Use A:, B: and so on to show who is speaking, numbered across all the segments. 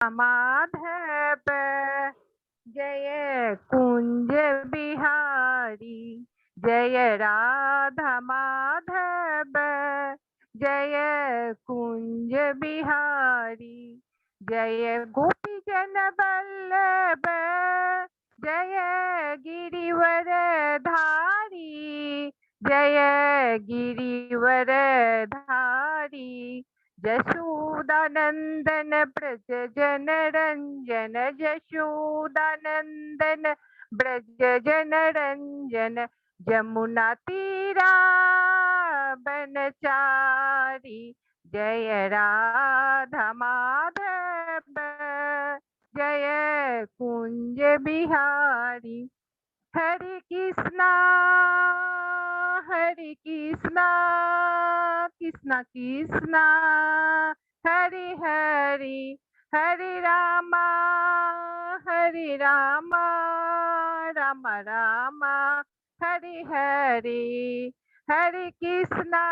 A: माधव जय कुंज बिहारी, जय राधा माधव जय कुंज बिहारी, जय गोपी जन वल्लभ जय गिरिवर धारी, जय गिरिवर धारी, जशोदानंदन ब्रज जन रंजन, जशोदानंदन ब्रज जन रंजन, जमुना तीरा बनचारी, जय राधा माधव जय कुंज बिहारी। हरे कृष्णा हरे कृष्णा कृष्णा कृष्णा हरे हरे, हरे रामा राम राम हरे हरे, हरे कृष्णा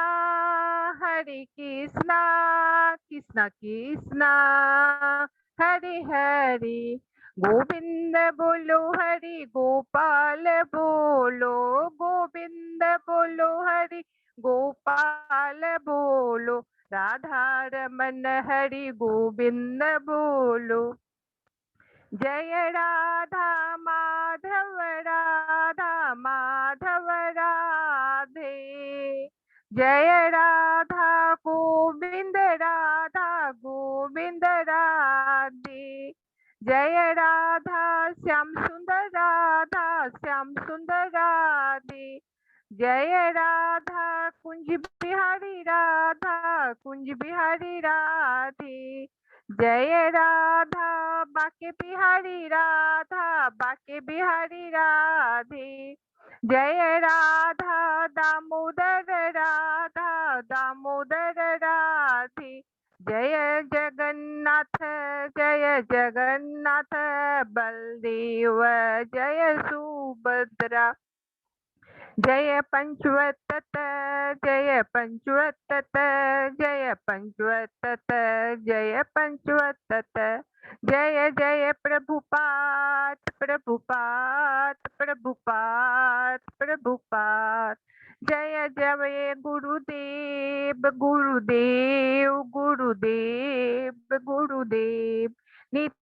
A: कृष्णा कृष्णा हरे हरे, गोविंद बोलो हरि गोपाल बोलो, गोविंद बोलो हरि गोपाल बोलो, राधा रमन हरि गोविंद बोलो, जय राधा माधव राधे, जय राधा गोविंद राधे, जय राधा श्याम सुंदर राधे, जय राधा कुंज बिहारी राधे, जय राधा बाके बिहारी राधे, जय राधा दामोदर राधे, जय जगन्नाथ बलदेव जय सुभद्रा, जय पंचवतत जय पंचवतत जय पंचवतत जय पंचवतत, जय जय प्रभुपाद प्रभुपाद प्रभुपाद प्रभुपाद, जय जय गुरुदेव गुरुदेव गुरुदेव गुरुदेव, नित्य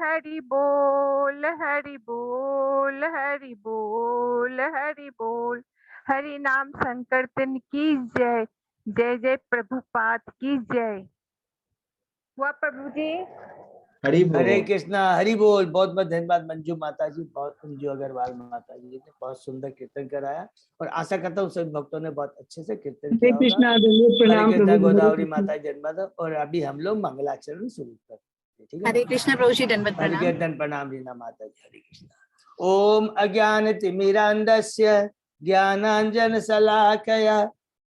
A: हरि बोल हरि बोल हरि बोल हरि बोल, हरि नाम संकीर्तन की जय, जय जय प्रभुपाद की जय। हुआ प्रभु जी।
B: हरे कृष्णा हरि बोल। बहुत बहुत धन्यवाद मंजू माता जी, बहुत मंजू अग्रवाल माता जी ने बहुत सुंदर कीर्तन कराया और आशा करता हूँ सभी भक्तों ने बहुत अच्छे से कीर्तन किया होगा। हरे कृष्णा गोदावरी माता जन्मद। और अभी हम लोग मंगलाचरण शुरू करते हैं।
C: हरे कृष्णा प्रभु जी, दंडवत प्रणाम।
B: हरे कृष्ण प्रणाम रीना माता जी। हरे कृष्णा। ओम अज्ञान तिमिरांधस्य ज्ञानांजन शलाकया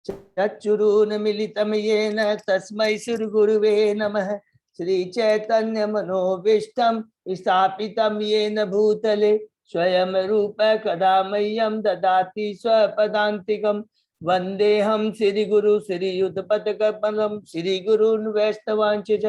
B: चक्षुरुन्मीलितं येन तस्मै श्री गुरुवे नमः। श्री चैतन्य मनोभीष्टं स्थापितं येन भूतले स्वयं रूप कदा मह्यं ददाति स्वपदान्तिकं। वन्देऽहं श्री गुरु श्रीयुतपदकमलं श्री गुरून् वैष्णवांश्च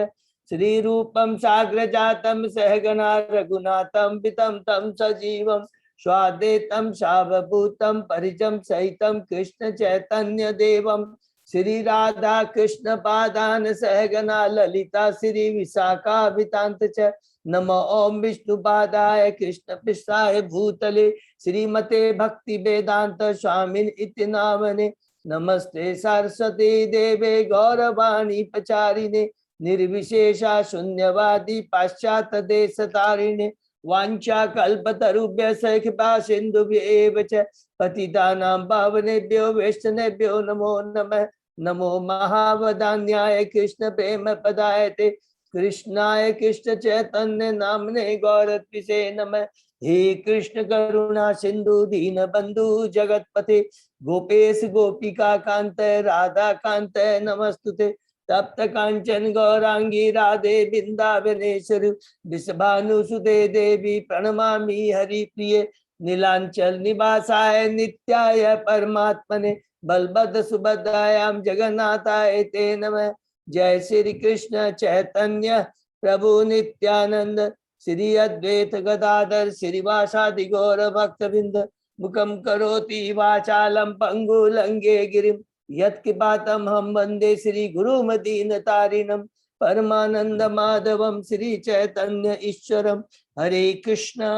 B: श्री रूपं साग्रजातं सहगना रघुनाथं पितं तं सजीवं स्वाद्वैतं सावभूतं परिजं सहितं कृष्ण चैतन्य देवं श्री राधा कृष्ण पादान सहगना ललिता श्री विशाखाभितांत च। नमो ओम विष्णुपादाय कृष्ण पृष्ठाय भूतले श्रीमते भक्ति वेदांत स्वामिन इति नामने। नमस्ते सरस्वती देवे गौरवाणी प्रचारिणे निर्विशेषा शून्यवादी पाश्चात्य देश तारिणे। वांछा कल्पतरुभ्यश्च कृपा सिन्धुभ्येव च पतितानां पावनेभ्यो वैष्णवेभ्यो नमो नमः। नमो महावदान्याय कृष्ण प्रेम पदायते कृष्णाय कृष्ण चैतन्य नामने गौरत्विषे नमः। हे कृष्ण करुणा सिंधु दीन बंधु जगतपते गोपेश गोपिका कांत राधा कांत नमस्तुते। तप्त कांचन गौरांगी राधे बिंदावनेश्वरी विषभानुसुते देवी प्रणमामि हरिप्रिये। नीलांचल निवासाय नित्याय परमात्मने बलभद्र सुभद्रायां जगन्नाथाय ते नमः। जय श्री कृष्ण चैतन्य प्रभु नित्यानंद श्री अद्वैत गदाधर श्रीवासादि गौर भक्तविंद मुखम करोति वाचालम पंगु लंगे गिरिम यत्कृपातम हम वंदे श्री गुरु मदीन तारिणम परमानंद माधवम श्री चैतन्य ईश्वरम हरे कृष्णा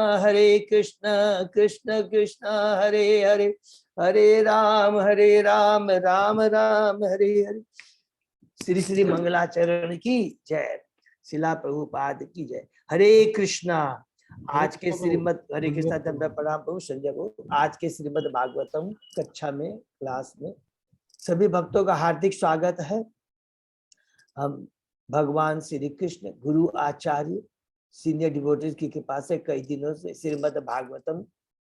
B: कृष्ण कृष्ण हरे हरे हरे राम राम राम हरे हरे। श्री श्री मंगलाचरण की जय, शिला प्रभुपाद की जय। हरे कृष्णा। आज के श्रीमद हरे कृष्णा चंद्र प्रणाम प्रभु संजय को। आज के श्रीमद भागवतम कक्षा में क्लास में सभी भक्तों का हार्दिक स्वागत है। हम भगवान श्री कृष्ण गुरु आचार्य सीनियर डिवोटीज की कृपा से कई दिनों से श्रीमद भागवतम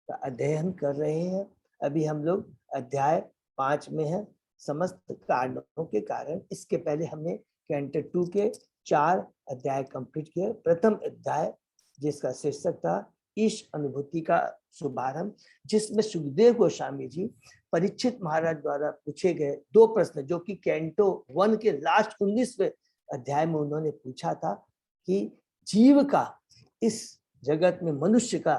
B: का अध्ययन कर रहे हैं। अभी हम लोग अध्याय 5 में हैं, समस्त कारणों के कारण। इसके पहले हमने कैंटो 2 के 4 अध्याय कंप्लीट किए। प्रथम अध्याय जिसका शीर्षक था ईश अनुभूति का शुभारंभ, जिसमें सुखदेव गोस्वामी जी परीक्षित महाराज द्वारा पूछे गए 2 प्रश्न, जो कि कैंटो 1 के लास्ट 19वें अध्याय में उन्होंने पूछा था कि जीव का इस जगत में मनुष्य का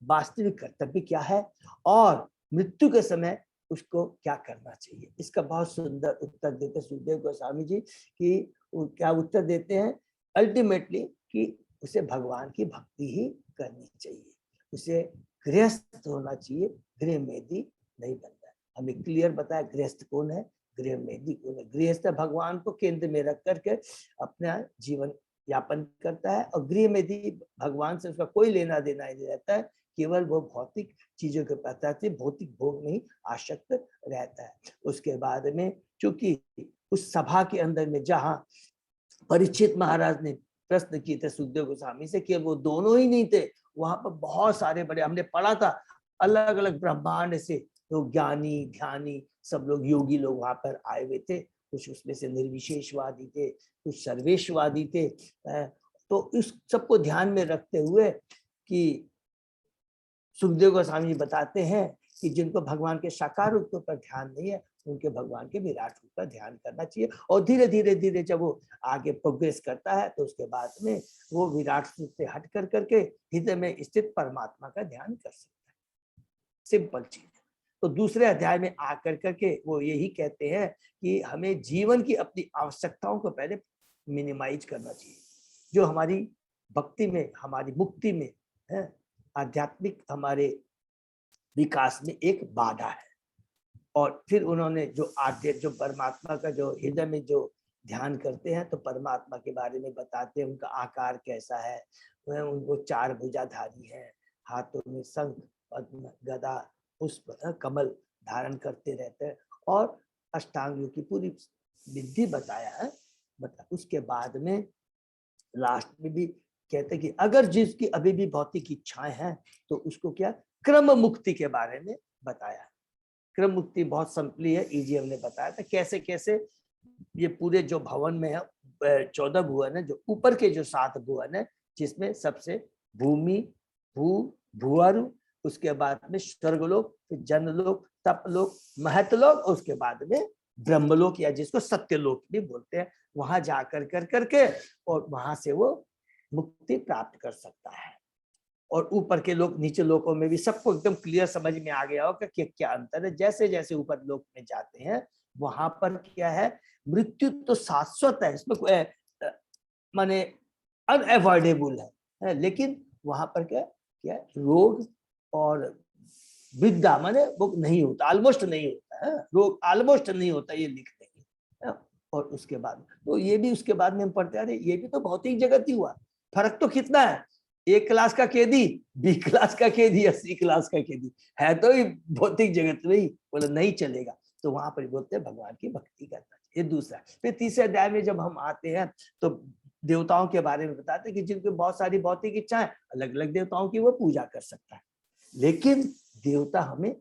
B: वास्तविक कर्तव्य क्या है और मृत्यु के समय उसको क्या करना चाहिए। इसका बहुत सुंदर उत्तर देते सुखदेव गोस्वामी जी कि क्या उत्तर देते हैं, अल्टीमेटली कि उसे भगवान की भक्ति ही करनी चाहिए, उसे गृहस्थ होना चाहिए, गृह मेदी नहीं बनना है। हमें क्लियर बताया गृहस्थ कौन है, गृह मेदी कौन है। गृहस्थ भगवान को केंद्र में रख करके अपना जीवन यापन करता है और गृह मेदी भगवान से उसका कोई लेना देना नहीं रहता है, केवल वो भौतिक चीजों के प्रति भौतिक भोग में ही आसक्त रहता है। उसके बाद में चूंकि उस सभा के अंदर में जहां परीक्षित महाराज ने प्रश्न किए थे सुखदेव गोस्वामी से, कि वो दोनों ही नहीं थे, वहां पर बहुत सारे बड़े, हमने पढ़ा था अलग अलग ब्रह्मांड से तो ज्ञानी ध्यानी सब लोग योगी लोग वहां पर आए हुए थे। कुछ उसमें से निर्विशेषवादी थे, कुछ सर्वेशवादी थे। तो इस सबको ध्यान में रखते हुए कि सुखदेव गोस्वामी जी बताते हैं कि जिनको भगवान के साकार रूप पर ध्यान नहीं है, उनके भगवान के विराट रूप पर ध्यान करना चाहिए। और धीरे धीरे धीरे जब वो आगे प्रोग्रेस करता है तो उसके बाद में वो विराट रूप से हट कर करके हृदय में स्थित परमात्मा का ध्यान कर सकता है। सिंपल चीज। तो दूसरे अध्याय में आकर करके वो यही कहते हैं कि हमें जीवन की अपनी आवश्यकताओं को पहले मिनिमाइज करना चाहिए, जो हमारी भक्ति में, हमारी मुक्ति में है, आध्यात्मिक हमारे विकास में एक बाधा है। और फिर उन्होंने जो परमात्मा का जो हृदय में जो ध्यान करते हैं तो परमात्मा के बारे में बताते हैं, उनका आकार कैसा है। उनको 4 भुजाधारी है, हाथों में शंख पद्म गदा पुष्प कमल धारण करते रहते हैं और अष्टांग की पूरी विधि बताया है। उसके बाद में लास्ट में भी कहते हैं कि अगर जिसकी अभी भी भौतिक इच्छाएं हैं तो उसको क्या क्रम मुक्ति के बारे में बताया। क्रम मुक्ति बहुत सिंपली है, इजी हमने बताया था कैसे कैसे ये पूरे जो भवन में है 14 भुवन है, जो ऊपर के जो 7 भुवन है, जिसमें सबसे भूमि भूअरु, उसके बाद में स्वर्गलोक, फिर जनलोक, तपलोक, महतलोक, उसके बाद में ब्रह्मलोक या जिसको सत्यलोक भी बोलते हैं। वहां जाकर कर करके और वहां से वो मुक्ति प्राप्त कर सकता है। और ऊपर के लोग नीचे लोकों में भी सबको एकदम क्लियर समझ में आ गया होगा कि क्या अंतर है। जैसे जैसे ऊपर लोक में जाते हैं वहां पर क्या है, मृत्यु तो शाश्वत है, इसमें माने अनएवॉइडेबल है, लेकिन वहां पर क्या क्या रोग और विद्या माने वो नहीं होता, ऑलमोस्ट नहीं होता है, रोग ऑलमोस्ट नहीं होता, ये लिख देंगे। और उसके बाद तो ये भी उसके बाद में हम पढ़ते हैं, ये भी तो भौतिक जगत ही हुआ। फर्क तो कितना है, A क्लास का कैदी, B क्लास का कैदी या C क्लास का कैदी है, तो ही भौतिक जगत में ही बोले नहीं चलेगा। तो वहां पर बोलते हैं भगवान की भक्ति करना चाहिए। दूसरा, फिर तीसरे अध्याय में जब हम आते हैं तो देवताओं के बारे में बताते हैं कि जिनकी बहुत सारी भौतिक इच्छाएं, अलग अलग देवताओं की वो पूजा कर सकता है, लेकिन देवता हमें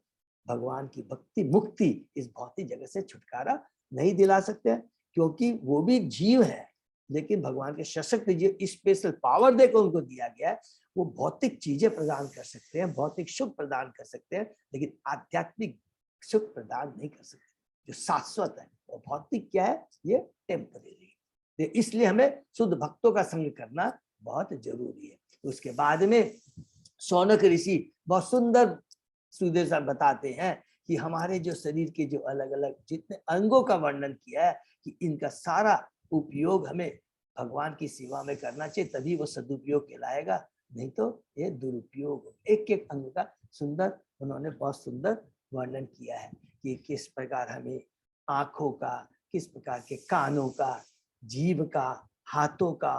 B: भगवान की भक्ति मुक्ति इस भौतिक जगत से छुटकारा नहीं दिला सकते हैं, क्योंकि वो भी जीव है। लेकिन भगवान के सशक्त जीव स्पेशल पावर देकर उनको दिया गया है, वो भौतिक चीजें प्रदान कर सकते हैं, भौतिक सुख प्रदान कर सकते हैं, लेकिन आध्यात्मिक सुख प्रदान नहीं कर सकते जो शाश्वत है। और भौतिक क्या है, ये टेम्परेरी। इसलिए हमें शुद्ध भक्तों का संग करना बहुत जरूरी है। उसके बाद में शौनक ऋषि बहुत सुंदर सुखदेव साहब बताते हैं कि हमारे जो शरीर के जो अलग अलग जितने अंगों का वर्णन किया है कि इनका सारा उपयोग हमें भगवान की सेवा में करना चाहिए, तभी वो सदुपयोग कहलाएगा, नहीं तो ये दुरुपयोग। एक एक अंग का सुंदर उन्होंने बहुत सुंदर वर्णन किया है कि किस प्रकार हमें आंखों का, किस प्रकार के कानों का, जीभ का, हाथों का,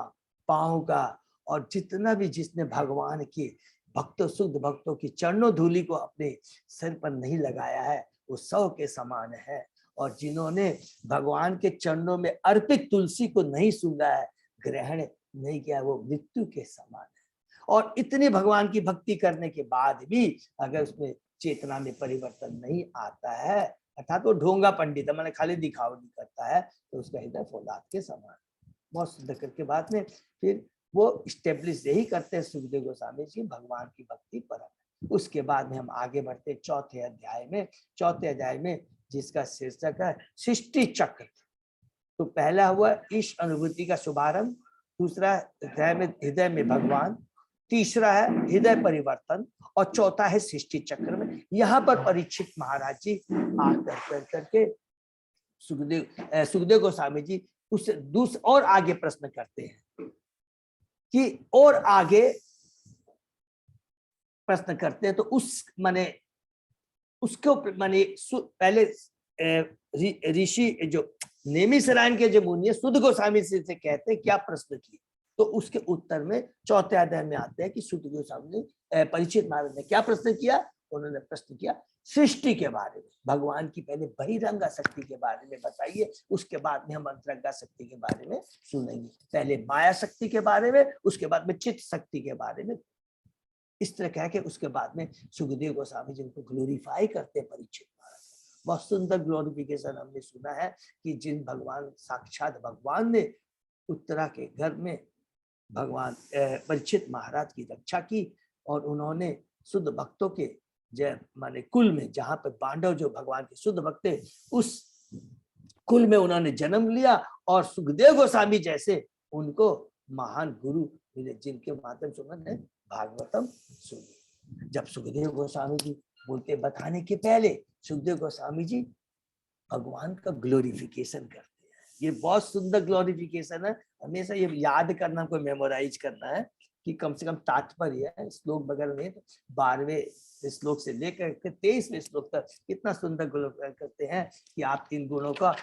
B: पाँव का, और जितना भी जिसने भगवान के भक्तों, शुद्ध भक्तों की चरणों धूलि को अपने सिर पर नहीं लगाया है वो 100 के समान है। और जिन्होंने भगवान के चरणों में अर्पित तुलसी को नहीं सूंघा है, ग्रहण नहीं किया, वो मृत्यु के समान है। और इतनी भगवान की भक्ति करने के बाद भी अगर उसमें चेतना में परिवर्तन नहीं आता है, अर्थात वो ढोंगा पंडित है, मैंने खाली दिखावटी करता है, तो उसका हृदय फौलाद के समान। बहुत सुंदर करके बाद में फिर वो स्टेब्लिश यही करते हैं सुखदेव गोस्वामी जी, भगवान की भक्ति परम। उसके बाद में हम आगे बढ़ते चौथे अध्याय में। चौथे अध्याय में जिसका शीर्षक है सृष्टि चक्र। तो पहला हुआ ईश अनुभूति का शुभारंभ, दूसरा अध्याय में हृदय में भगवान, तीसरा है हृदय परिवर्तन, और चौथा है सृष्टि चक्र में। यहाँ पर परीक्षित महाराज जी आकर करके सुखदेव गोस्वामी जी उससे दूसरे और आगे प्रश्न करते हैं कि और आगे प्रश्न करते हैं। तो उस माने उसको माने पहले ऋषि जो नेमिसरायण के जो मुनि शुद्ध गोस्वामी से कहते हैं क्या प्रश्न किए, तो उसके उत्तर में चौथे अध्याय में आते हैं कि शुद्ध गोस्वामी ने परीक्षित महाराज ने क्या प्रश्न किया। उन्होंने प्रश्न किया सृष्टि के बारे में, भगवान की पहले बहिरंगा शक्ति के बारे में बताइए, उसके बाद में हम अंतरंगा शक्ति के बारे में सुनेंगे। पहले माया शक्ति के बारे में, उसके बाद में चित्त शक्ति के बारे में। इस तरह कह के उसके बाद में सुखदेव गोस्वामी जिनको ग्लोरीफाई करते हैं परीक्षित महाराज। बहुत सुंदर ग्लोरिफिकेशन हमने सुना है कि जिन भगवान साक्षात भगवान ने उत्तरा के घर में भगवान परीक्षित महाराज की रक्षा की, और उन्होंने शुद्ध भक्तों के जय माने कुल में, जहां पर पांडव जो भगवान के शुद्ध भक्त थे उस कुल में उन्होंने जन्म लिया, और सुखदेव गोस्वामी जैसे उनको महान गुरु मिले जिनके माध्यम से उन्होंने भागवतम सुनी। जब सुखदेव गोस्वामी जी बोलते बताने के पहले सुखदेव गोस्वामी जी भगवान का ग्लोरिफिकेशन करते हैं। ये बहुत सुंदर ग्लोरिफिकेशन है, हमेशा ये याद करना, कोई मेमोराइज करना है कि कम से कम तात्पर्य है श्लोक वगैरह नहीं, तो 12वें श्लोक से लेकर 23वें श्लोक तक कितना सुंदर ग्लोरीफाई करते हैं कि आप इन गुणों का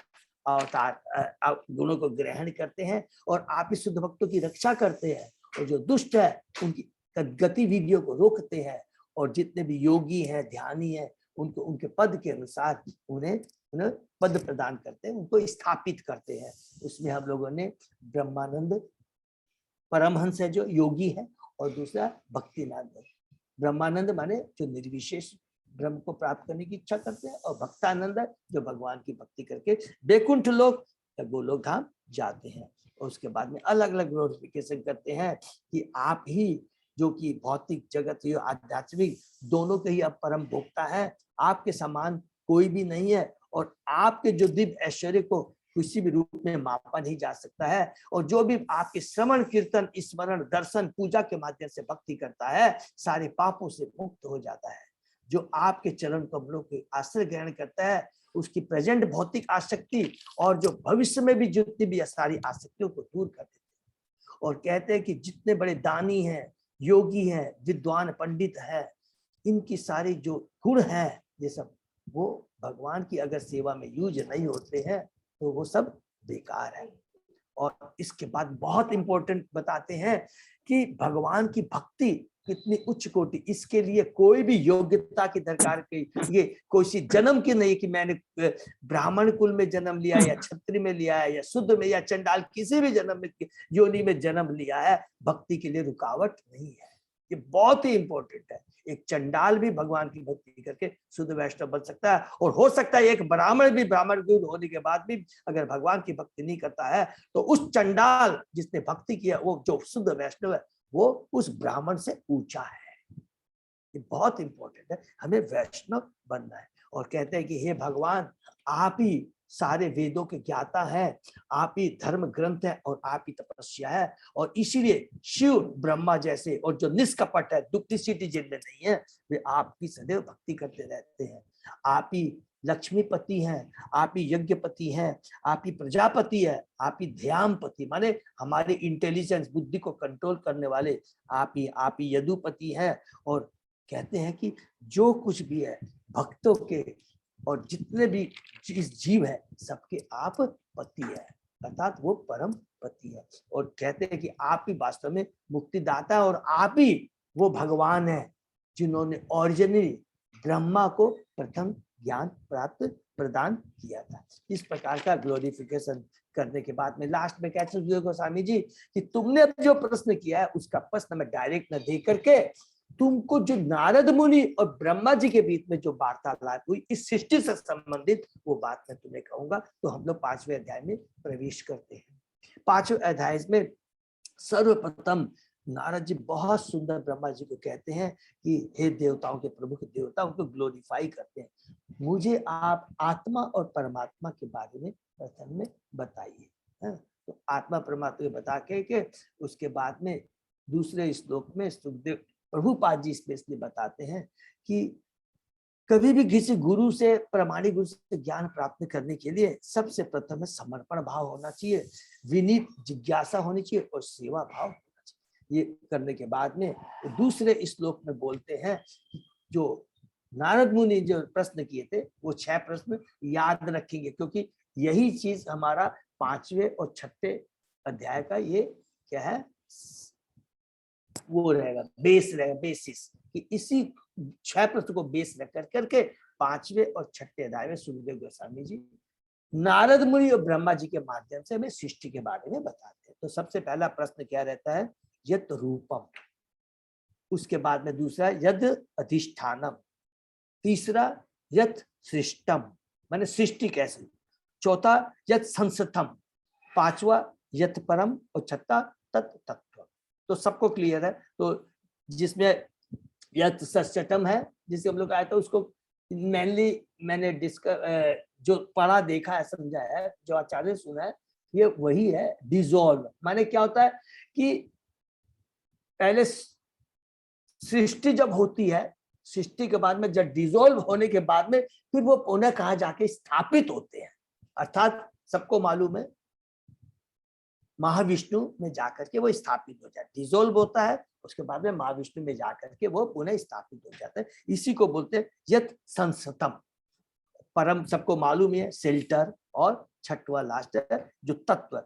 B: अवतार, गुणों को ग्रहण करते हैं और आप इस शुद्ध भक्तों की रक्षा करते हैं, और जो दुष्ट है उनकी गतिविधियों को रोकते हैं, और जितने भी योगी हैं, ध्यानी हैं, उनको उनके पद के अनुसार उन्हें पद प्रदान करते हैं, उनको स्थापित करते हैं। उसमें हम लोगों ने ब्रह्मानंद परमहंस है जो योगी है, और दूसरा भक्तिनानंद। ब्रह्मानंद माने जो निर्विशेष ब्रह्म को प्राप्त करने की इच्छा करते हैं, और भक्तानंद है जो भगवान की भक्ति करके बैकुंठ लोक या गोलोक धाम जाते हैं। और उसके बाद में अलग अलग ग्लोरिफिकेशन करते हैं कि आप ही जो कि भौतिक जगत या आध्यात्मिक दोनों के ही अब परम भोक्ता है, आपके समान कोई भी नहीं है, और आपके जो दिव्य ऐश्वर्य को किसी भी रूप में मापा नहीं जा सकता है। और जो भी आपके श्रवण कीर्तन स्मरण दर्शन पूजा के माध्यम से भक्ति करता है, सारे पापों से मुक्त हो जाता है। जो आपके चरण कमलों के आश्रय ग्रहण करता है, उसकी प्रेजेंट भौतिक आसक्ति और जो भविष्य में भी जितनी भी सारी आसक्तियों को दूर कर देते हैं। और कहते हैं कि जितने बड़े दानी हैं, योगी हैं, विद्वान पंडित हैं, इनकी सारी जो गुण है, ये सब वो भगवान की अगर सेवा में यूज नहीं होते हैं तो वो सब बेकार है। और इसके बाद बहुत इंपॉर्टेंट बताते हैं कि भगवान की भक्ति कितनी उच्च कोटि, इसके लिए कोई भी योग्यता की दरकार की, ये कोई जन्म की नहीं कि मैंने ब्राह्मण कुल में जन्म लिया या क्षत्रिय में लिया है या शुद्ध में या चंडाल किसी भी जन्म में योनि में जन्म लिया है, भक्ति के लिए रुकावट नहीं है। ये बहुत ही इंपॉर्टेंट है। एक चंडाल भी भगवान की भक्ति करके शुद्ध वैष्णव बन सकता है, और हो सकता है एक ब्राह्मण भी ब्राह्मण गुरु होने के बाद भी अगर भगवान की भक्ति नहीं करता है तो उस चंडाल जिसने भक्ति किया वो जो शुद्ध वैष्णव है वो उस ब्राह्मण से ऊंचा है। ये बहुत इंपॉर्टेंट है, हमें वैष्णव बनना है। और कहते हैं कि हे भगवान, आप ही सारे वेदों के ज्ञाता हैं, आप ही धर्म ग्रंथ है और आप ही तपस्या है। और इसीलिए शिव ब्रह्मा जैसे और जो निष्कपट है, डुप्लिसिटी जिनमें नहीं है, वे आपकी सदैव भक्ति करते रहते हैं। आप ही लक्ष्मीपति हैं, आप ही यज्ञपति हैं, आप ही प्रजापति है, आप ही ध्यानपति माने हमारे इंटेलिजेंस बुद्धि को कंट्रोल करने वाले आप ही यदुपति हैं। और कहते हैं कि जो कुछ भी है भक्तों के और जितने भी इस जीव है सबके आप पति है, अर्थात वो परम पति है। और कहते हैं कि आप ही वास्तव में मुक्तिदाता है और आप ही वो भगवान है जिन्होंने ओरिजिनली ब्रह्मा को प्रथम ज्ञान प्राप्त प्रदान किया था। इस प्रकार का ग्लोरिफिकेशन करने के बाद में लास्ट में कहते हैं गोस्वामी जी कि तुमने जो प्रश्न किया है उसका प्रश्न मैं डायरेक्ट न दे करके तुमको जो नारद मुनि और ब्रह्मा जी के बीच में जो वार्तालाप हुई इस सृष्टि से संबंधित वो बात मैं तुम्हें कहूंगा। तो हम लोग 5वें अध्याय में प्रवेश करते हैं। 5वें अध्याय में सर्वप्रथम नारद जी बहुत सुंदर ब्रह्मा जी को कहते हैं कि हे देवताओं के प्रभु के देवता, उनको ग्लोरीफाई करते हैं, मुझे आप आत्मा और परमात्मा के बारे में प्रथम में बताइए। तो आत्मा परमात्मा को बता के उसके बाद में दूसरे श्लोक में सुखदेव प्रभुपाद जी स्पेशली बताते हैं कि कभी भी किसी गुरु से, प्रामाणिक गुरु से ज्ञान प्राप्त करने के लिए सबसे प्रथम समर्पण भाव होना चाहिए, विनीत जिज्ञासा होनी चाहिए और सेवा भाव होना चाहिए। ये करने के बाद में दूसरे श्लोक में बोलते हैं जो नारद मुनि जो प्रश्न किए थे वो 6 प्रश्न याद रखेंगे, क्योंकि यही चीज हमारा 5वें और 6ठे अध्याय का ये क्या है वो रहेगा, बेस रहेगा, बेसिस कि इसी 6 प्रश्न को बेस रख करके 5वें और 6ठे अध्याय में सुखदेव गोस्वामी जी नारद मुनि और ब्रह्मा जी के माध्यम से हमें सृष्टि के बारे में बताते हैं। तो सबसे पहला प्रश्न क्या रहता है, यत रूपम, उसके बाद में दूसरा यद अधिष्ठानम, तीसरा यत सृष्टम माने सृष्टि कैसे, चौथा यत संस्थम, 5वां यत परम और 6ठा तत् तत्व। तो सबको क्लियर है। तो जिसमें यत सष्टम है जिसे हम लोग आया था उसको मेनली मैंने जो पढ़ा देखा है समझा है जो आचार्य सुना है ये वही है डिसॉल्व। माने क्या होता है कि पहले सृष्टि जब होती है, सृष्टि के बाद में जब डिसॉल्व होने के बाद में फिर वो पुनः कहाँ जाके स्थापित होते हैं। अर्थात सबको मालूम है महाविष्णु में जाकर के वो स्थापित हो जाता है, डिसॉल्व होता है उसके बाद में महाविष्णु में जाकर के वो पुनः स्थापित हो जाता है। इसी को बोलते हैं यत संस्थम, परम सबको मालूम है शेल्टर, और 6वां लास्ट है जो तत्व।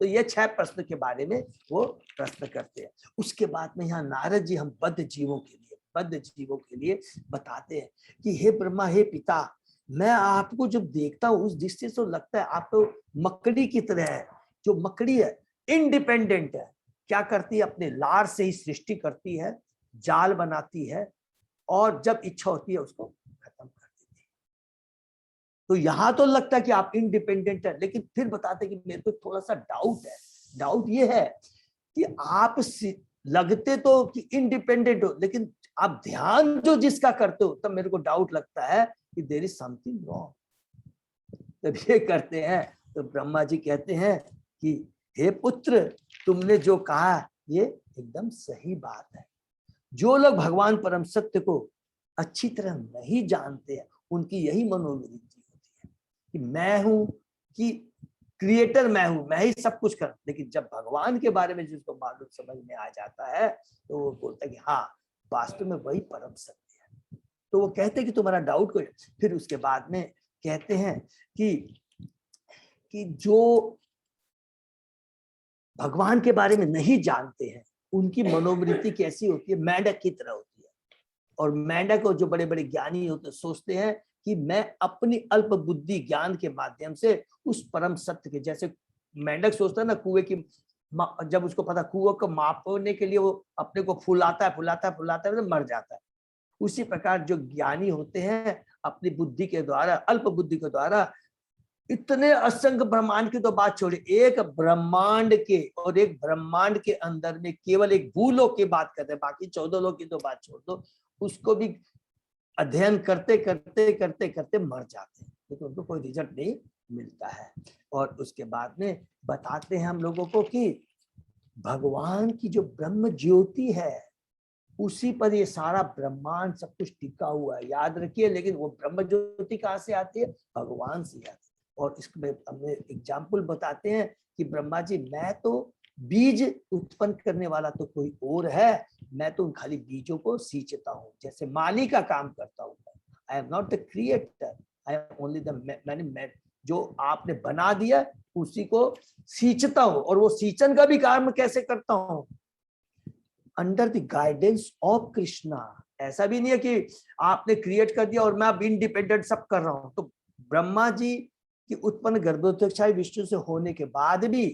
B: तो ये 6 प्रश्न के बारे में वो प्रश्न करते हैं। उसके बाद में यहाँ नारद जी हम बद्ध जीवों के लिए बताते हैं कि हे ब्रह्मा, हे पिता, मैं आपको जब देखता हूँ उस दृष्टि से लगता है आप तो मकड़ी की तरह है। जो मकड़ी है इंडिपेंडेंट है, क्या करती है अपने लार से ही सृष्टि करती है, जाल बनाती है और जब इच्छा होती है उसको खत्म कर देती है। तो यहां तो लगता है कि आप इंडिपेंडेंट है, लेकिन फिर बताते कि मेरे को थोड़ा सा डाउट है। डाउट ये है कि आप लगते तो कि इंडिपेंडेंट हो, लेकिन आप ध्यान जो जिसका करते हो तब मेरे को डाउट लगता है कि देयर इज समथिंग रॉन्ग। तब ये करते हैं तो ब्रह्मा जी कहते हैं कि हे पुत्र, तुमने जो कहा ये एकदम सही बात है। जो लोग भगवान परम सत्य को अच्छी तरह नहीं जानते हैं उनकी यही मनोवृत्ति होती है कि मैं हूं, कि क्रिएटर मैं हूं, मैं ही सब कुछ कर। लेकिन जब भगवान के बारे में जिसको मालूम समझ में आ जाता है तो वो बोलता है कि हाँ वास्तव में वही परम सत्य है। तो वो कहते हैं कि तुम्हारा डाउट कोई। फिर उसके बाद में कहते हैं कि जो भगवान के बारे में नहीं जानते हैं उनकी मनोवृत्ति कैसी होती है, मेंढक की तरह होती है। और मेंढक और जो बड़े बड़े ज्ञानी होते सोचते हैं कि मैं अपनी अल्प बुद्धि ज्ञान के माध्यम से उस परम सत्य के, जैसे मेंढक सोचता है ना कुएं की, जब उसको पता कुएं को मापने के लिए वो अपने को फुलाता है मर जाता है। उसी प्रकार जो ज्ञानी होते हैं अपनी बुद्धि के द्वारा, अल्प बुद्धि के द्वारा इतने असंख्य ब्रह्मांड की तो बात छोड़िए, एक ब्रह्मांड के और एक ब्रह्मांड के अंदर में केवल एक भूलोक की बात करते हैं, बाकी 14 लोक की तो बात छोड़ दो, उसको भी अध्ययन करते करते करते करते मर जाते हैं, लेकिन उनको कोई रिजल्ट नहीं मिलता है। और उसके बाद में बताते हैं हम लोगों को कि भगवान की जो ब्रह्म ज्योति है उसी पर ये सारा ब्रह्मांड सब कुछ टिका हुआ है, याद रखिए। लेकिन वो ब्रह्म ज्योति कहाँ से आती है? भगवान से आती है। और इसमें हमें एग्जाम्पल बताते हैं कि ब्रह्मा जी, मैं तो बीज उत्पन्न करने वाला तो कोई और है, मैं तो खाली बीजों को सींचता हूँ, जैसे माली का काम करता हूँ। I am not the creator, I am only the मैंने जो आपने बना दिया उसी को सींचता हूँ। और वो सींचन का भी काम कैसे करता हूँ? Under the guidance of Krishna. ऐसा भी नहीं है कि आपने क्रिएट कर दिया और मैं अब इंडिपेंडेंट सब कर रहा हूं। तो ब्रह्मा जी की उत्पन्न गर्भोत्कचाई विष्णु से होने के बाद भी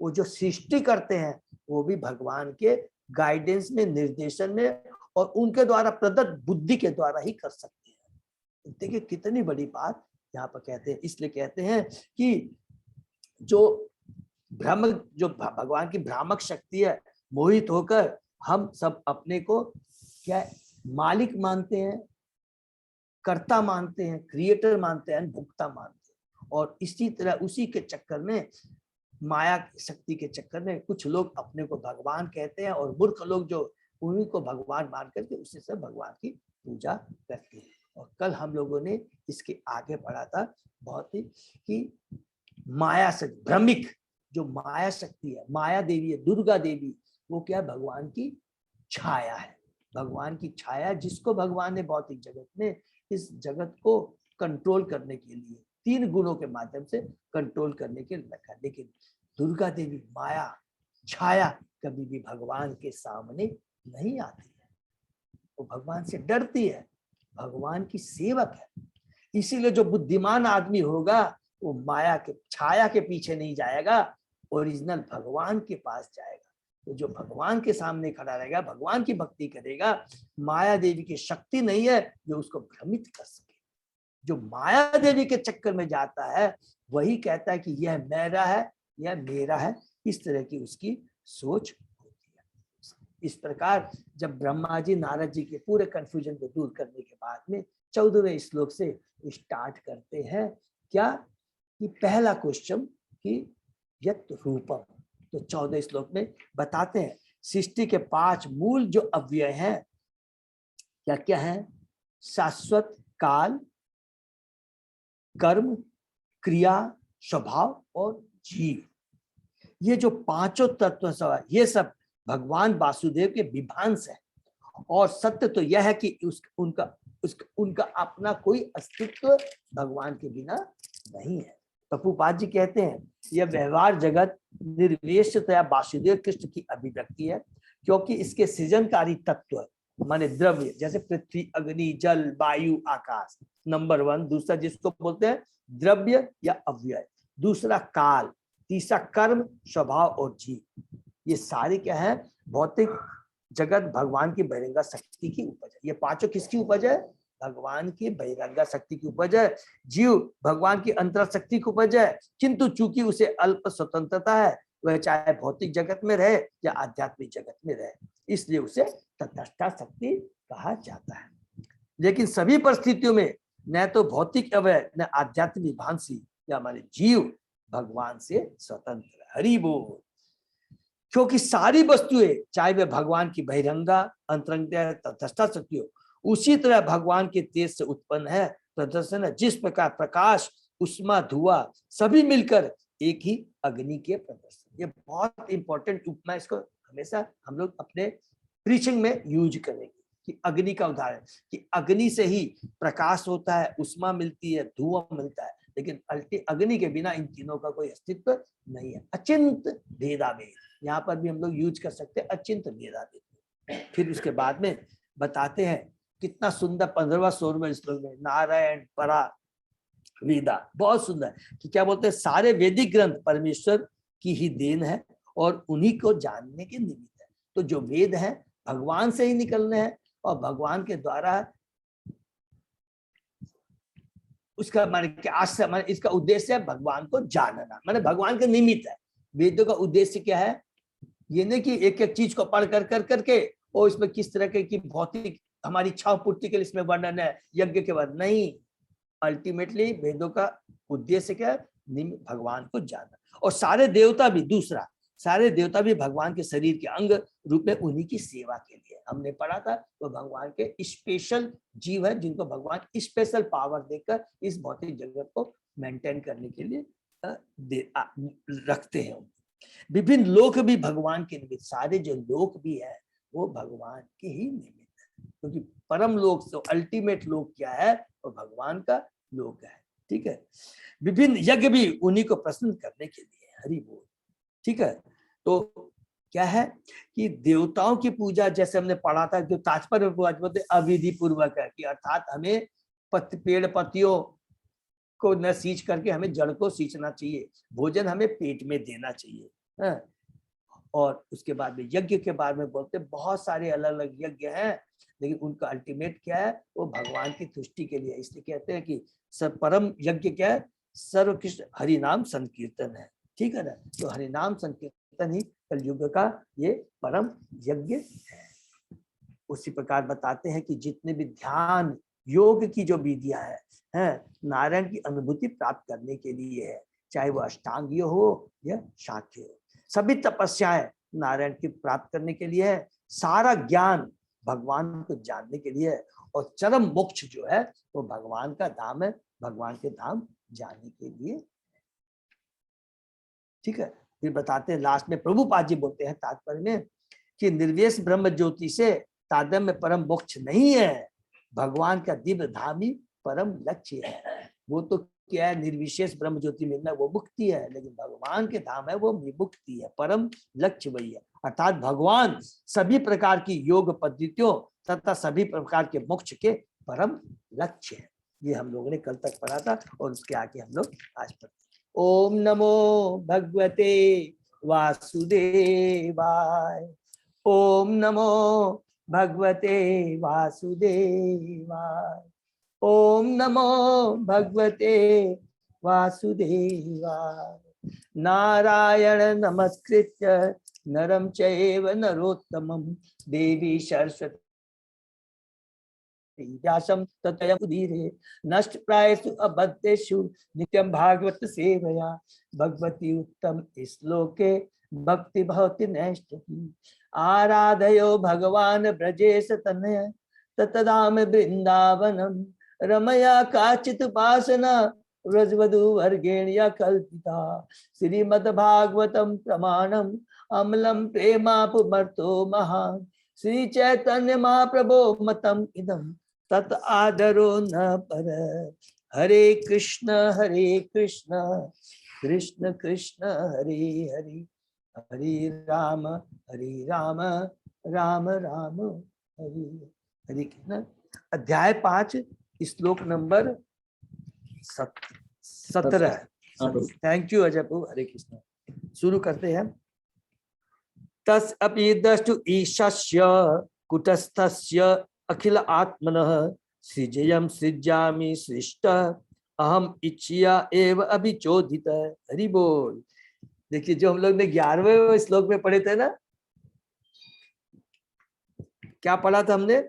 B: वो जो सृष्टि करते हैं वो भी भगवान के गाइडेंस में, निर्देशन में और उनके द्वारा प्रदत्त बुद्धि के द्वारा ही कर सकते हैं। देखिए कितनी बड़ी बात यहाँ पर कहते हैं। इसलिए कहते हैं कि जो भगवान की भ्रामक शक्ति है, मोहित होकर हम सब अपने को क्या मालिक मानते हैं, कर्ता मानते हैं, क्रिएटर मानते हैं, भुक्ता मानते हैं। और इसी तरह उसी के चक्कर में, माया शक्ति के चक्कर में कुछ लोग अपने को भगवान कहते हैं और मूर्ख लोग जो उन्हीं को भगवान मान करके उसी से भगवान की पूजा करते हैं। और कल हम लोगों ने इसके आगे पढ़ा था बहुत ही कि माया से भ्रमिक जो माया शक्ति है, माया देवी है, दुर्गा देवी, वो क्या है? भगवान की छाया है। भगवान की छाया, जिसको भगवान ने भौतिक जगत में इस जगत को कंट्रोल करने के लिए 3 गुणों के माध्यम से कंट्रोल करने के लिए रखा। लेकिन दुर्गा देवी माया छाया कभी भी भगवान के सामने नहीं आती है, वो भगवान से डरती है, भगवान की सेवक है। इसीलिए जो बुद्धिमान आदमी होगा वो माया के छाया के पीछे नहीं जाएगा, ओरिजिनल भगवान के पास जाएगा। तो जो भगवान के सामने खड़ा रहेगा, भगवान की भक्ति करेगा, माया देवी की शक्ति नहीं है जो उसको भ्रमित कर सके। जो माया देवी के चक्कर में जाता है वही कहता है कि यह मेरा है, यह मेरा है, इस तरह की उसकी सोच होती है। इस प्रकार जब ब्रह्मा जी नारद जी के पूरे कंफ्यूजन को दूर करने के बाद में 14वें श्लोक से स्टार्ट करते हैं क्या कि पहला क्वेश्चन कि यत रूपम। तो 14 श्लोक में बताते हैं सृष्टि के 5 मूल जो अव्यय हैं क्या क्या है? शाश्वत, काल, कर्म, क्रिया, स्वभाव और जीव। ये जो 5 तत्व सब ये सब भगवान वासुदेव के विभांश है। और सत्य तो यह है कि उनका अपना कोई अस्तित्व भगवान के बिना नहीं है। प्रभुपाद जी कहते हैं यह व्यवहार जगत निर्विशेषतया वासुदेव कृष्ण की अभिव्यक्ति है, क्योंकि इसके सृजनकारी तत्व माने द्रव्य जैसे पृथ्वी, अग्नि, जल, वायु, आकाश, नंबर 1। दूसरा जिसको बोलते हैं द्रव्य या अव्यय, दूसरा काल, तीसरा कर्म, स्वभाव और जीव। ये सारे क्या है? भौतिक जगत भगवान की बहिरंगा शक्ति की उपज है। ये 5 किसकी उपज है? भगवान की बहिरंगा शक्ति की उपज है। जीव भगवान की अंतर शक्ति की उपज है, किंतु चूंकि उसे अल्प स्वतंत्रता है, वह चाहे भौतिक जगत में रहे या आध्यात्मिक जगत में रहे, इसलिए उसे तटस्था शक्ति कहा जाता है। लेकिन सभी परिस्थितियों में न तो भौतिक अवय न आध्यात्मिक विभांसी या हमारे जीव भगवान से स्वतंत्र। हरि बोल। क्योंकि सारी वस्तुएं चाहे वे भगवान की बहिरंगा, अंतरंग, तटस्था शक्ति हो, उसी तरह भगवान के तेज से उत्पन्न है, प्रदर्शन है। जिस प्रकार प्रकाश, उष्मा, धुआं सभी मिलकर एक ही अग्नि के प्रदर्शन। ये बहुत इंपॉर्टेंट उपमा, इसको हमेशा हम लोग अपने प्रीचिंग में यूज करेंगे कि अग्नि का उदाहरण कि अग्नि से ही प्रकाश होता है, उष्मा मिलती है, धुआं मिलता है, लेकिन अग्नि के बिना इन तीनों का कोई अस्तित्व नहीं है। अचिंत भेदाभेद, यहाँ पर भी हम लोग यूज कर सकते हैं अचिंत भेदाभेद। फिर उसके बाद में बताते हैं कितना सुंदर 15वां 16वें श्लोक में नारायण परा वेदा, बहुत सुंदर कि क्या बोलते हैं सारे वैदिक ग्रंथ परमेश्वर की ही देन है और उन्हीं को जानने के निमित्त है। तो जो वेद है भगवान से ही निकलने हैं और भगवान के द्वारा उसका माने इसका उद्देश्य है भगवान को जानना, माने भगवान के निमित्त है। वेदों का उद्देश्य क्या है? ये नहीं कि एक एक चीज को पढ़ कर करके और इसमें किस तरह के की भौतिक हमारी इच्छाओं पूर्ति के लिए इसमें वर्णन है, यज्ञ के वर्णन नहीं। अल्टीमेटली वेदों का उद्देश्य क्या है? भगवान को जानना। और सारे देवता भी, दूसरा सारे देवता भी भगवान के शरीर के अंग रूप में उन्हीं की सेवा के लिए, हमने पढ़ा था, वो भगवान के स्पेशल जीव है जिनको भगवान स्पेशल पावर देकर इस भौतिक जगत को मेंटेन करने के लिए रखते हैं। विभिन्न लोक भी भगवान के निमित्त, सारे जो लोक भी है वो भगवान के ही निमित्त है, क्योंकि परम लोक तो अल्टीमेट लोक क्या है, वो भगवान का लोक है। ठीक है, विभिन्न यज्ञ भी उन्हीं को प्रसन्न करने के लिए, हरि बोल। ठीक है, तो क्या है कि देवताओं की पूजा, जैसे हमने पढ़ा था, जो तात्पर्य बोलते अविधि पूर्वक है, कि अर्थात हमें पेड़ पत्तियों को न सींच करके हमें जड़ को सींचना चाहिए, भोजन हमें पेट में देना चाहिए। है? और उसके बाद में यज्ञ के बारे में बोलते बहुत सारे अलग अलग यज्ञ हैं, लेकिन उनका अल्टीमेट क्या है, वो भगवान की तुष्टि के लिए। इसलिए कहते हैं कि परम यज्ञ क्या है, सर्वकृष्ण हरिनाम संकीर्तन है। ठीक है ना, तो हरिनाम संकीर्तन ही कलयुग का ये परम यज्ञ है। उसी प्रकार बताते हैं कि जितने भी ध्यान योग की जो विधियां हैं, नारायण की अनुभूति प्राप्त करने के लिए है, चाहे वो अष्टांगीय हो या शाक्य हो, सभी तपस्याएं नारायण की प्राप्त करने के लिए है, सारा ज्ञान भगवान को जानने के लिए है, और चरम मोक्ष जो है वो भगवान का धाम है, भगवान के धाम जाने के लिए। ठीक है, फिर बताते हैं लास्ट में, प्रभुपाद जी बोलते हैं तात्पर्य में कि निर्वेश ब्रह्म ज्योति से तादम्य परम मोक्ष नहीं है, भगवान का दिव्य धाम ही परम लक्ष्य है। वो तो क्या है, निर्विशेष ब्रह्म ज्योति मिलना वो मुक्ति है, लेकिन भगवान के धाम है वो विमुक्ति है, परम लक्ष्य वही है। अर्थात भगवान सभी प्रकार की योग पद्धतियों तथा सभी प्रकार के मोक्ष के परम लक्ष्य है। ये हम लोगों ने कल तक पढ़ा था, और उसके आगे हम लोग आज पढ़ते। ओम नमो भगवते वासुदेवाय, ओम नमो भगवते वासुदेवाय, ओम नमो भगवते वासुदेवाय। नारायण नमस्कृत्य नरं चैव नरोत्तमं देवी सरस्वती व्यासं ततः उदीरये नष्ट प्रायेषु अबद्धेषु नित्यं भागवत सेवया भगवती उत्तम श्लोके भक्ति भवति नैष्ठिकी। आराधयो भगवान ब्रजेश तनय ततदाम वृंदावनम रमया काचित वासना व्रजवधु वर्गेण या कल्पिता। श्रीमद्भागवतम प्रमाणम अमलम प्रेमापुमर्तो महान श्री चैतन्य महाप्रभो मतम इदम तत् आदरो न पर। हरे कृष्ण कृष्ण कृष्ण हरे हरे, हरे राम राम राम हरे हरे। कृष्ण अध्याय 5 श्लोक नंबर 17। थैंक यू अजय प्रभु। हरे कृष्ण। शुरू करते हैं। तस् अपि दष्टु ईशस्य कुटस्थस्य अखिल आत्मनः सृजयं सृजामि सृष्ट अहम इच्छया एव अभिचोदित। हरि बोल। देखिए, जो हम लोग ने 11वें श्लोक में पढ़े थे ना, क्या पढ़ा था हमने?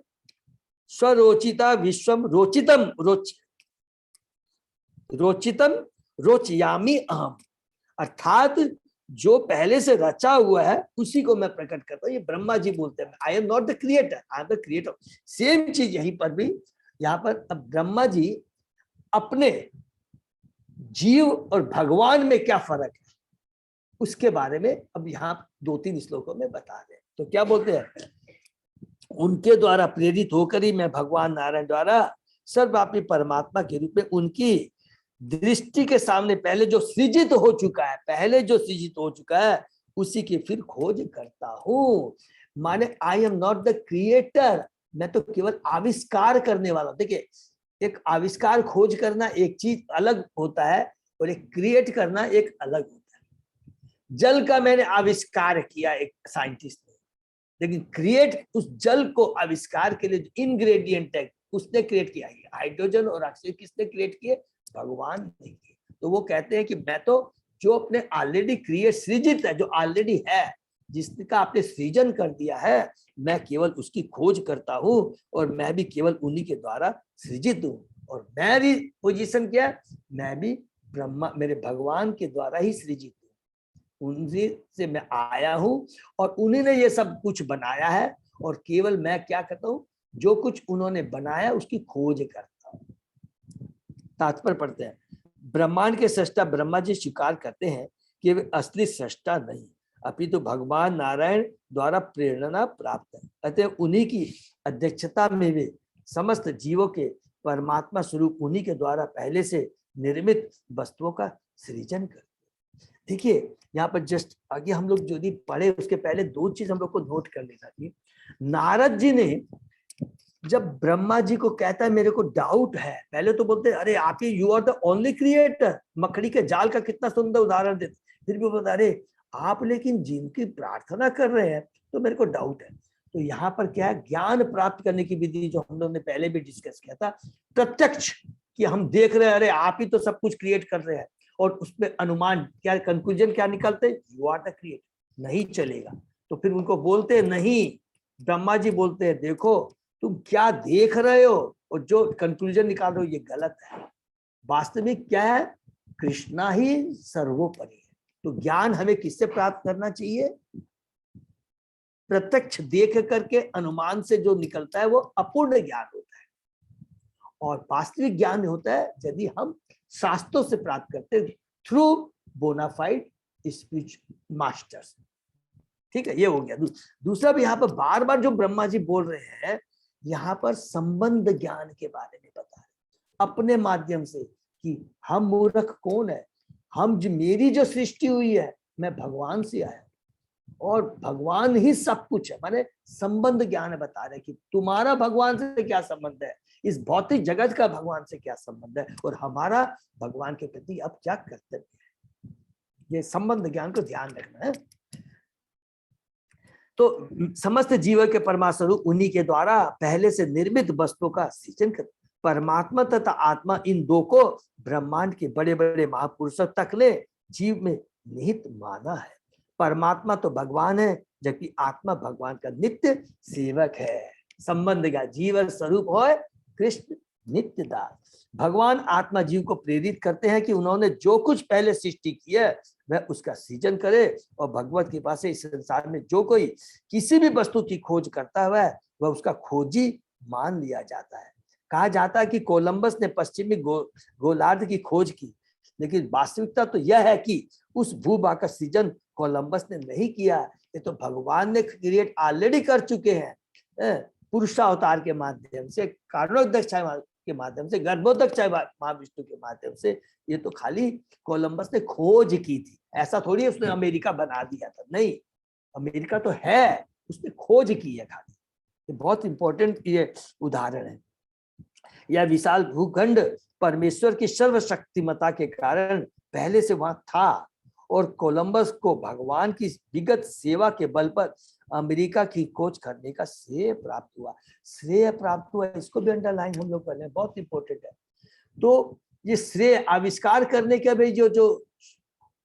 B: स्वरोचिता विश्वम रोचितम रोचितम रोचयामी अहम। अर्थात जो पहले से रचा हुआ है उसी को मैं प्रकट करता हूँ। ये ब्रह्मा जी बोलते हैं, I am not the creator, I am the creator. Same चीज यहीं पर भी, यहाँ पर अब ब्रह्मा जी अपने जीव और भगवान में क्या फर्क है उसके बारे में अब यहाँ 2-3 श्लोकों में बता रहे हैं। तो क्या बोलते हैं? उनके द्वारा प्रेरित होकर ही मैं भगवान नारायण द्वारा सर्वव्यापी परमात्मा के रूप में उनकी दृष्टि के सामने पहले जो सृजित हो चुका है उसी की फिर खोज करता हूँ। माने I am not the creator, मैं तो केवल आविष्कार करने वाला। देखिए, एक आविष्कार खोज करना एक चीज अलग होता है और एक क्रिएट करना एक अलग होता है। जल का मैंने आविष्कार किया एक साइंटिस्ट ने, लेकिन क्रिएट उस जल को आविष्कार के लिए जो इंग्रेडिएंट है उसने क्रिएट किया। हाइड्रोजन और ऑक्सीजन किसने क्रिएट किए? भगवान ने किए। तो वो कहते हैं कि मैं तो जो अपने ऑलरेडी क्रिएट सृजित है, जो ऑलरेडी है, जिसका आपने सृजन कर दिया है, मैं केवल उसकी खोज करता हूँ और मैं भी केवल उन्हीं के द्वारा सृजित हूँ। और मेरी पोजीशन क्या है? मैं भी ब्रह्मा मेरे भगवान के द्वारा ही सृजित हूँ, उनसे से मैं आया हूँ और उन्हीं ने ये सब कुछ बनाया है और केवल मैं क्या करता हूँ, जो कुछ उन्होंने बनाया उसकी खोज करता हूँ। तात्पर्य पढ़ते हैं, ब्रह्मांड के सृष्टा ब्रह्मा जी स्वीकार करते हैं कि वे असली सृष्टा नहीं, अपितु तो भगवान नारायण द्वारा प्रेरणा प्राप्त है। अतः उन्हीं की अध्यक्षता में वे समस्त जीवों के परमात्मा स्वरूप उन्हीं के द्वारा पहले से निर्मित वस्तुओं का सृजन करते हैं। देखिए यहाँ पर जस्ट आगे हम लोग जो भी पढ़े उसके पहले दो चीज हम लोग को नोट कर लेना चाहिए। नारद जी ने जब ब्रह्मा जी को कहता है मेरे को डाउट है, पहले तो बोलते अरे आप ही you are the only creator, मकड़ी के जाल का कितना सुंदर उदाहरण देते, फिर भी बोलते अरे आप लेकिन जिनकी प्रार्थना कर रहे हैं तो मेरे को डाउट है। तो यहाँ पर क्या है, ज्ञान प्राप्त करने की विधि जो हम लोगों ने पहले भी डिस्कस किया था, प्रत्यक्ष कि हम देख रहे हैं अरे आप ही तो सब कुछ क्रिएट कर रहे हैं, और उसमें अनुमान क्या, कंक्लूजन क्या निकलते, यू आर द क्रिएटर, नहीं चलेगा। तो फिर उनको बोलते नहीं, ब्रह्मा जी बोलते हैं देखो तुम क्या देख रहे हो और जो कंक्लूजन निकाल रहे हो ये गलत है, वास्तविक क्या है, कृष्णा ही सर्वोपरि है। तो ज्ञान हमें किससे प्राप्त करना चाहिए, प्रत्यक्ष देख करके अनुमान से जो निकलता है वो अपूर्ण ज्ञान होता है, और वास्तविक ज्ञान होता है यदि हम शास्त्रों से प्राप्त करते हैं थ्रू बोनाफाइड स्पिरिचुअल मास्टर्स। ठीक है, ये हो गया। दूसरा भी यहाँ पर बार बार जो ब्रह्मा जी बोल रहे हैं, यहाँ पर संबंध ज्ञान के बारे में बता रहे अपने माध्यम से कि हम मूर्ख कौन है, हम मेरी जो सृष्टि हुई है मैं भगवान से आया और भगवान ही सब कुछ है, माने संबंध ज्ञान बता रहे कि तुम्हारा भगवान से क्या संबंध है, इस भौतिक जगत का भगवान से क्या संबंध है, और हमारा भगवान के प्रति अब क्या कर्तव्य है। ये संबंध ज्ञान को ध्यान रखना है। तो समस्त जीव के परमास्वरूप उन्हीं के द्वारा पहले से निर्मित वस्तुओं का सृजन कर, परमात्मा तथा आत्मा इन दो को ब्रह्मांड के बड़े बड़े महापुरुषों तक ने जीव में निहित माना है। परमात्मा तो भगवान है जबकि आत्मा भगवान का नित्य सेवक है। संबंध का जीव स्वरूप हो कृष्ण नित्य दास। भगवान आत्मा जीव को प्रेरित करते हैं कि उन्होंने जो कुछ पहले सृष्टि की है वह उसका सृजन करे, और भगवत कृपा से इस संसार में जो कोई किसी भी वस्तु की खोज करता है वह उसका खोजी मान लिया जाता है। कहा जाता है कि कोलंबस ने पश्चिमी गोलार्ध की खोज की, लेकिन वास्तविकता तो यह है कि उस भूभाग का सृजन कोलंबस ने नहीं किया, ये तो भगवान ने क्रिएट ऑलरेडी कर चुके हैं पुरुषावतार के माध्यम से, कारणोदक के माध्यम से, गर्भोदक महाविष्णु के माध्यम से। ये तो खाली कोलंबस ने खोज की थी, ऐसा थोड़ी उसने अमेरिका बना दिया था, नहीं, अमेरिका तो है, उसने खोज की है खाली। ये बहुत इंपॉर्टेंट ये उदाहरण है। यह विशाल भूखंड परमेश्वर की सर्वशक्तिमता के कारण पहले से वहां था, और कोलंबस को भगवान की विगत सेवा के बल पर अमेरिका की खोज करने का श्रेय प्राप्त हुआ। श्रेय प्राप्त हुआ, इसको भी अंडरलाइन हम लोग कर रहे हैं, बहुत इंपॉर्टेंट है। तो ये श्रेय आविष्कार करने के भाई जो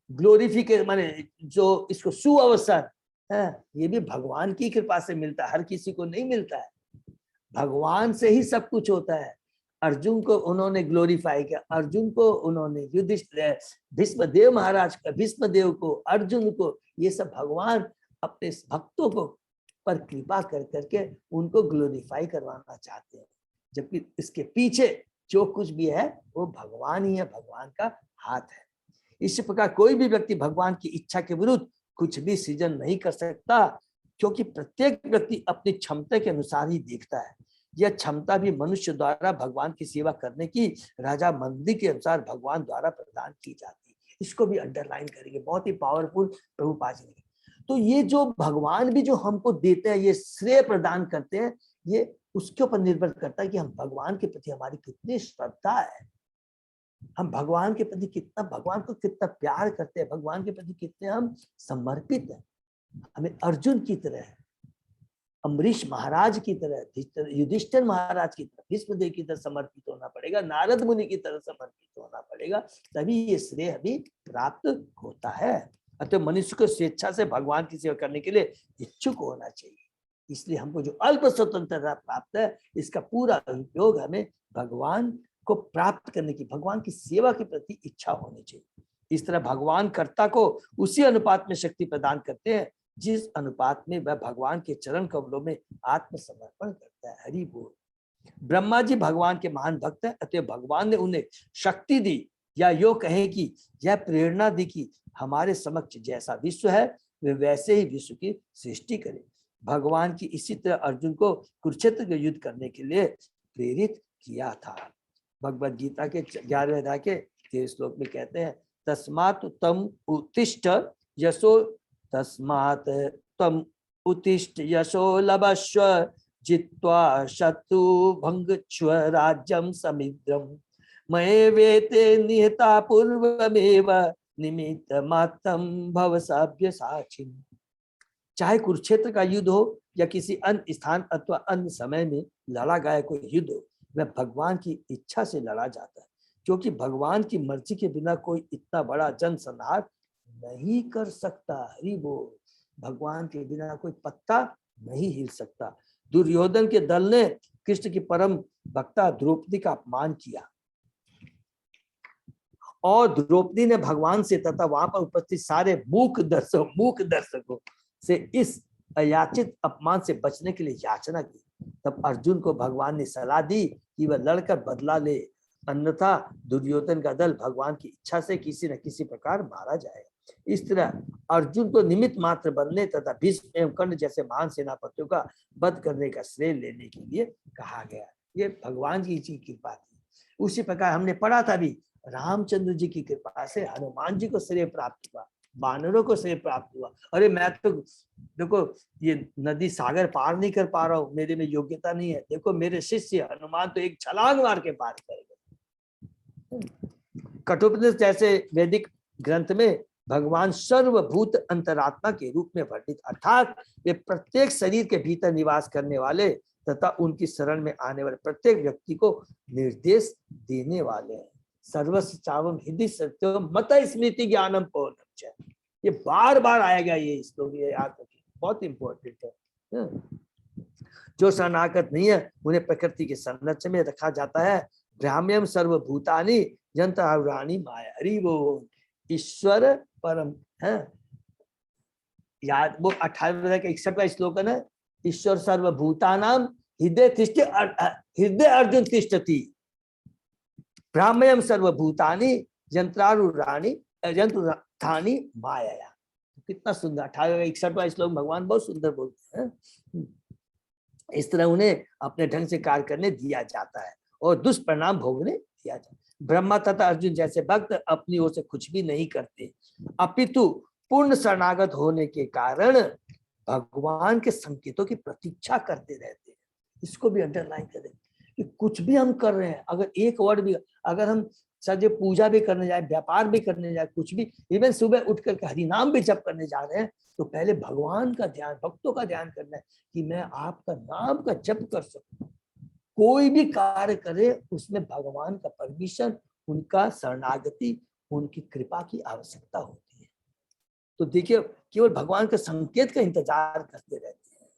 B: ग्लोरिफिकेशन माने जो इसको सुअवसर है, ये भी भगवान की कृपा से मिलता है, हर किसी को नहीं मिलता है, भगवान से ही सब कुछ होता है। अर्जुन को उन्होंने ग्लोरीफाई किया, अर्जुन को उन्होंने युधिष्ठिर, भीष्मदेव महाराज का, भीष्मदेव को, अर्जुन को, ये सब भगवान अपने भक्तों को पर कृपा कर करके उनको ग्लोरीफाई करवाना चाहते हैं, जबकि इसके पीछे जो कुछ भी है वो भगवान ही है, भगवान का हाथ है। इस प्रकार कोई भी व्यक्ति भगवान की इच्छा के विरुद्ध कुछ भी सृजन नहीं कर सकता, क्योंकि प्रत्येक व्यक्ति अपनी क्षमता के अनुसार ही देखता है। यह क्षमता भी मनुष्य द्वारा भगवान की सेवा करने की राजा मंदी के अनुसार भगवान द्वारा प्रदान की जाती है। इसको भी अंडरलाइन करेंगे, बहुत ही पावरफुल प्रभुपाद जी ने। तो ये जो भगवान भी जो हमको देते हैं, ये श्रेय प्रदान करते हैं, ये उसके ऊपर निर्भर करता है कि हम भगवान के प्रति हमारी कितनी श्रद्धा है, हम भगवान के प्रति कितना, भगवान को कितना प्यार करते हैं, भगवान के प्रति कितने हम समर्पित हैं। हमें अर्जुन की तरह, अम्बरीश महाराज की तरह, युधिष्ठिर महाराज की तरह, भीष्मदेव की तरह समर्पित होना पड़ेगा, नारद मुनि की तरह समर्पित होना पड़ेगा, तभी ये श्रेय भी प्राप्त होता है। अतः मनुष्य को स्वेच्छा से भगवान की सेवा करने के लिए इच्छुक होना चाहिए। इसलिए हमको जो अल्प स्वतंत्रता प्राप्त है, इसका पूरा उपयोग हमें भगवान को प्राप्त करने की, भगवान की सेवा के प्रति इच्छा होनी चाहिए। इस तरह भगवान कर्ता को उसी अनुपात में शक्ति प्रदान करते हैं जिस अनुपात में वह भगवान के चरण कमलों में आत्मसमर्पण करता है। हरि बोल। ब्रह्मा जी भगवान के महान भक्त हैं, अतः भगवान ने उन्हें शक्ति दी, या यो कहे कि यह प्रेरणा दी कि हमारे समक्ष जैसा विश्व है वे वैसे ही विश्व की सृष्टि करें। भगवान की इसी तरह अर्जुन को कुरुक्षेत्र के युद्ध करने के लिए प्रेरित किया था। भगवद गीता के 11वें अध्याय के 13 श्लोक में कहते हैं, तस्मात् तम उत्तिष्ठ यशो, तस्मात् तम उत्तिष्ठ यशो लभस्व, जित्वा शत्रु भंगच्छ राज्यम समिद्रम, मये वेते निहता पूर्वमेव निमित्त मात्रम भव सभ्य साक्षिन्। चाहे कुरुक्षेत्र का युद्ध हो या किसी अन्य स्थान अथवा अन्य समय में लड़ा गया कोई युद्ध हो, वह भगवान की इच्छा से लड़ा जाता है, क्योंकि भगवान की मर्जी के बिना कोई इतना बड़ा जनसंहार नहीं कर सकता। हरि बोल। भगवान के बिना कोई पत्ता नहीं हिल सकता। दुर्योधन के दल ने कृष्ण की परम भक्ता द्रौपदी का अपमान किया और द्रौपदी ने भगवान से तथा वहां पर उपस्थित सारे मूक दर्शकों से इस अयाचित अपमान से बचने के लिए याचना की। तब अर्जुन को भगवान ने सलाह दी कि वह लड़कर बदला ले, अन्यथा दुर्योधन का दल भगवान की इच्छा से किसी न किसी प्रकार मारा जाएगा। इस तरह अर्जुन को निमित्त मात्र बनने तथा भीष्म एवं कर्ण जैसे महान सेनापतियों का वध करने का श्रेय लेने के लिए कहा गया। ये भगवान की कृपा थी। उसी प्रकार हमने पढ़ा था भी, रामचंद्र जी की कृपा से हनुमान जी को श्रेय प्राप्त हुआ, वानरों को श्रेय प्राप्त हुआ। अरे मैं तो देखो ये नदी सागर पार नहीं कर पा रहा हूँ, मेरे में योग्यता नहीं है, देखो मेरे शिष्य हनुमान तो एक छलांग मार के पार कर गए। कठोपनिषद जैसे वैदिक ग्रंथ में भगवान सर्वभूत अंतरात्मा के रूप में वर्णित, अर्थात वे प्रत्येक शरीर के भीतर निवास करने वाले तथा उनकी शरण में आने वाले प्रत्येक व्यक्ति को निर्देश देने वाले हैं। सर्वस्व चावम हृदय सत्यम मत स्मृति ज्ञानम पौर्णम। ये बार बार आएगा ये श्लोक, ये याद रखिए, बहुत इंपॉर्टेंट है। जो शरणागत नहीं है उन्हें प्रकृति के संरक्षण में रखा जाता है। ब्राह्म्यम सर्वभूतानि यंत्राणि माया। हरि बोल। ईश्वर परम है याद, वो 18वें का 61वां श्लोक है ना, ईश्वर सर्वभूतानां हृदय अर्जुन तिष्ठति, ब्राह्म्यम सर्वभूतानि यंत्राणि माया। कितना सुंदर 18वें 61वां श्लोक भगवान बहुत सुंदर बोलते हैं। इस तरह उन्हें अपने ढंग से कार्य करने दिया जाता है और दुष्परिणाम भोगने दिया जाता है। ब्रह्मा तथा अर्जुन जैसे भक्त अपनी ओर से कुछ भी नहीं करते, अपितु पूर्ण शरणागत होने के कारण भगवान के संकेतों की प्रतीक्षा करते रहते हैं। इसको भी अंडरलाइन करें कि कुछ भी हम कर रहे हैं, अगर एक वर्ड भी, अगर हम सजे पूजा भी करने जाए, व्यापार भी करने जाए, कुछ भी, इवन सुबह उठ करके हरिनाम भी जप करने जा रहे हैं, तो पहले भगवान का ध्यान, भक्तों का ध्यान करना है कि मैं आपका नाम का जप कर सकूं। कोई भी कार्य करे उसमें भगवान का परमिशन, उनका शरणागति, उनकी कृपा की आवश्यकता होती है। तो देखिए केवल भगवान के संकेत का इंतजार करते रहते हैं।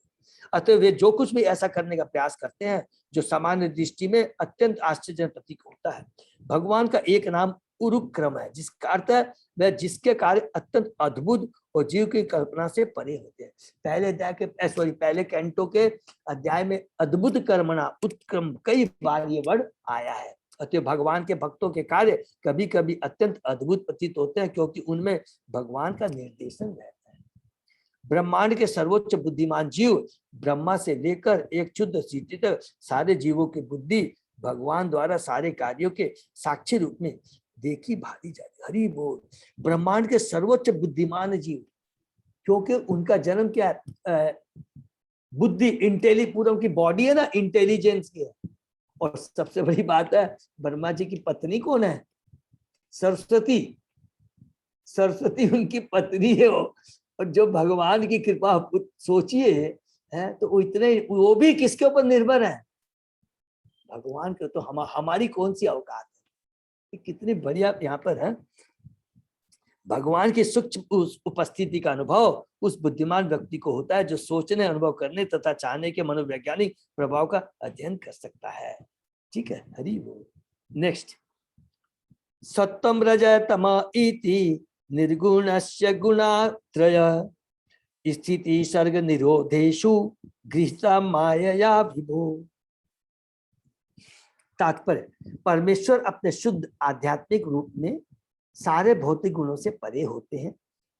B: अतः वे जो कुछ भी ऐसा करने का प्रयास करते हैं जो सामान्य दृष्टि में अत्यंत आश्चर्यजनक प्रतीक होता है। भगवान का एक नाम उरुक्रम है, जिसका अर्थ है वह जिसके कार्य अत्यंत अद्भुत और जीव की कल्पना से परे होते हैं। पहले कैंटो के अध्याय में अद्भुत कर्मणा उत्क्रम कई बार ये वर्ड आया है। अतः भगवान के भक्तों के कार्य कभी कभी अत्यंत अद्भुत प्रतीत होते हैं, क्योंकि उनमें भगवान का निर्देशन रहता है। ब्रह्मांड के सर्वोच्च बुद्धिमान जीव ब्रह्मा से लेकर एक क्षुद्र चींटी तक सारे जीवों की बुद्धि भगवान द्वारा सारे कार्यों के साक्षी रूप में देखी भाली जाती। हरि बोल। ब्रह्मांड के सर्वोच्च बुद्धिमान जीव, क्योंकि उनका जन्म क्या है, बुद्धि, पूरा उनकी बॉडी है ना, इंटेलिजेंस की है। और सबसे बड़ी बात है, ब्रह्मा जी की पत्नी कौन है? सरस्वती। सरस्वती उनकी पत्नी है वो। और जो भगवान की कृपा सोचिए है, तो वो भी किसके ऊपर निर्भर है? भगवान के। तो हमारी कौन सी औकात है? कितनी बढ़िया यहाँ पर है। भगवान की सूक्ष्म उपस्थिति का अनुभव उस बुद्धिमान व्यक्ति को होता है जो सोचने, अनुभव करने तथा चाहने के मनोवैज्ञानिक प्रभाव का अध्ययन कर सकता है। ठीक है, हरि बोल। नेक्स्ट, सत्वम रज तम इति निर्गुणस्य गुणात्रय स्थिति सर्ग निरोधेषु गृहीता मायया विभो। तात्पर्य, परमेश्वर अपने शुद्ध आध्यात्मिक रूप में सारे भौतिक गुणों से परे होते हैं,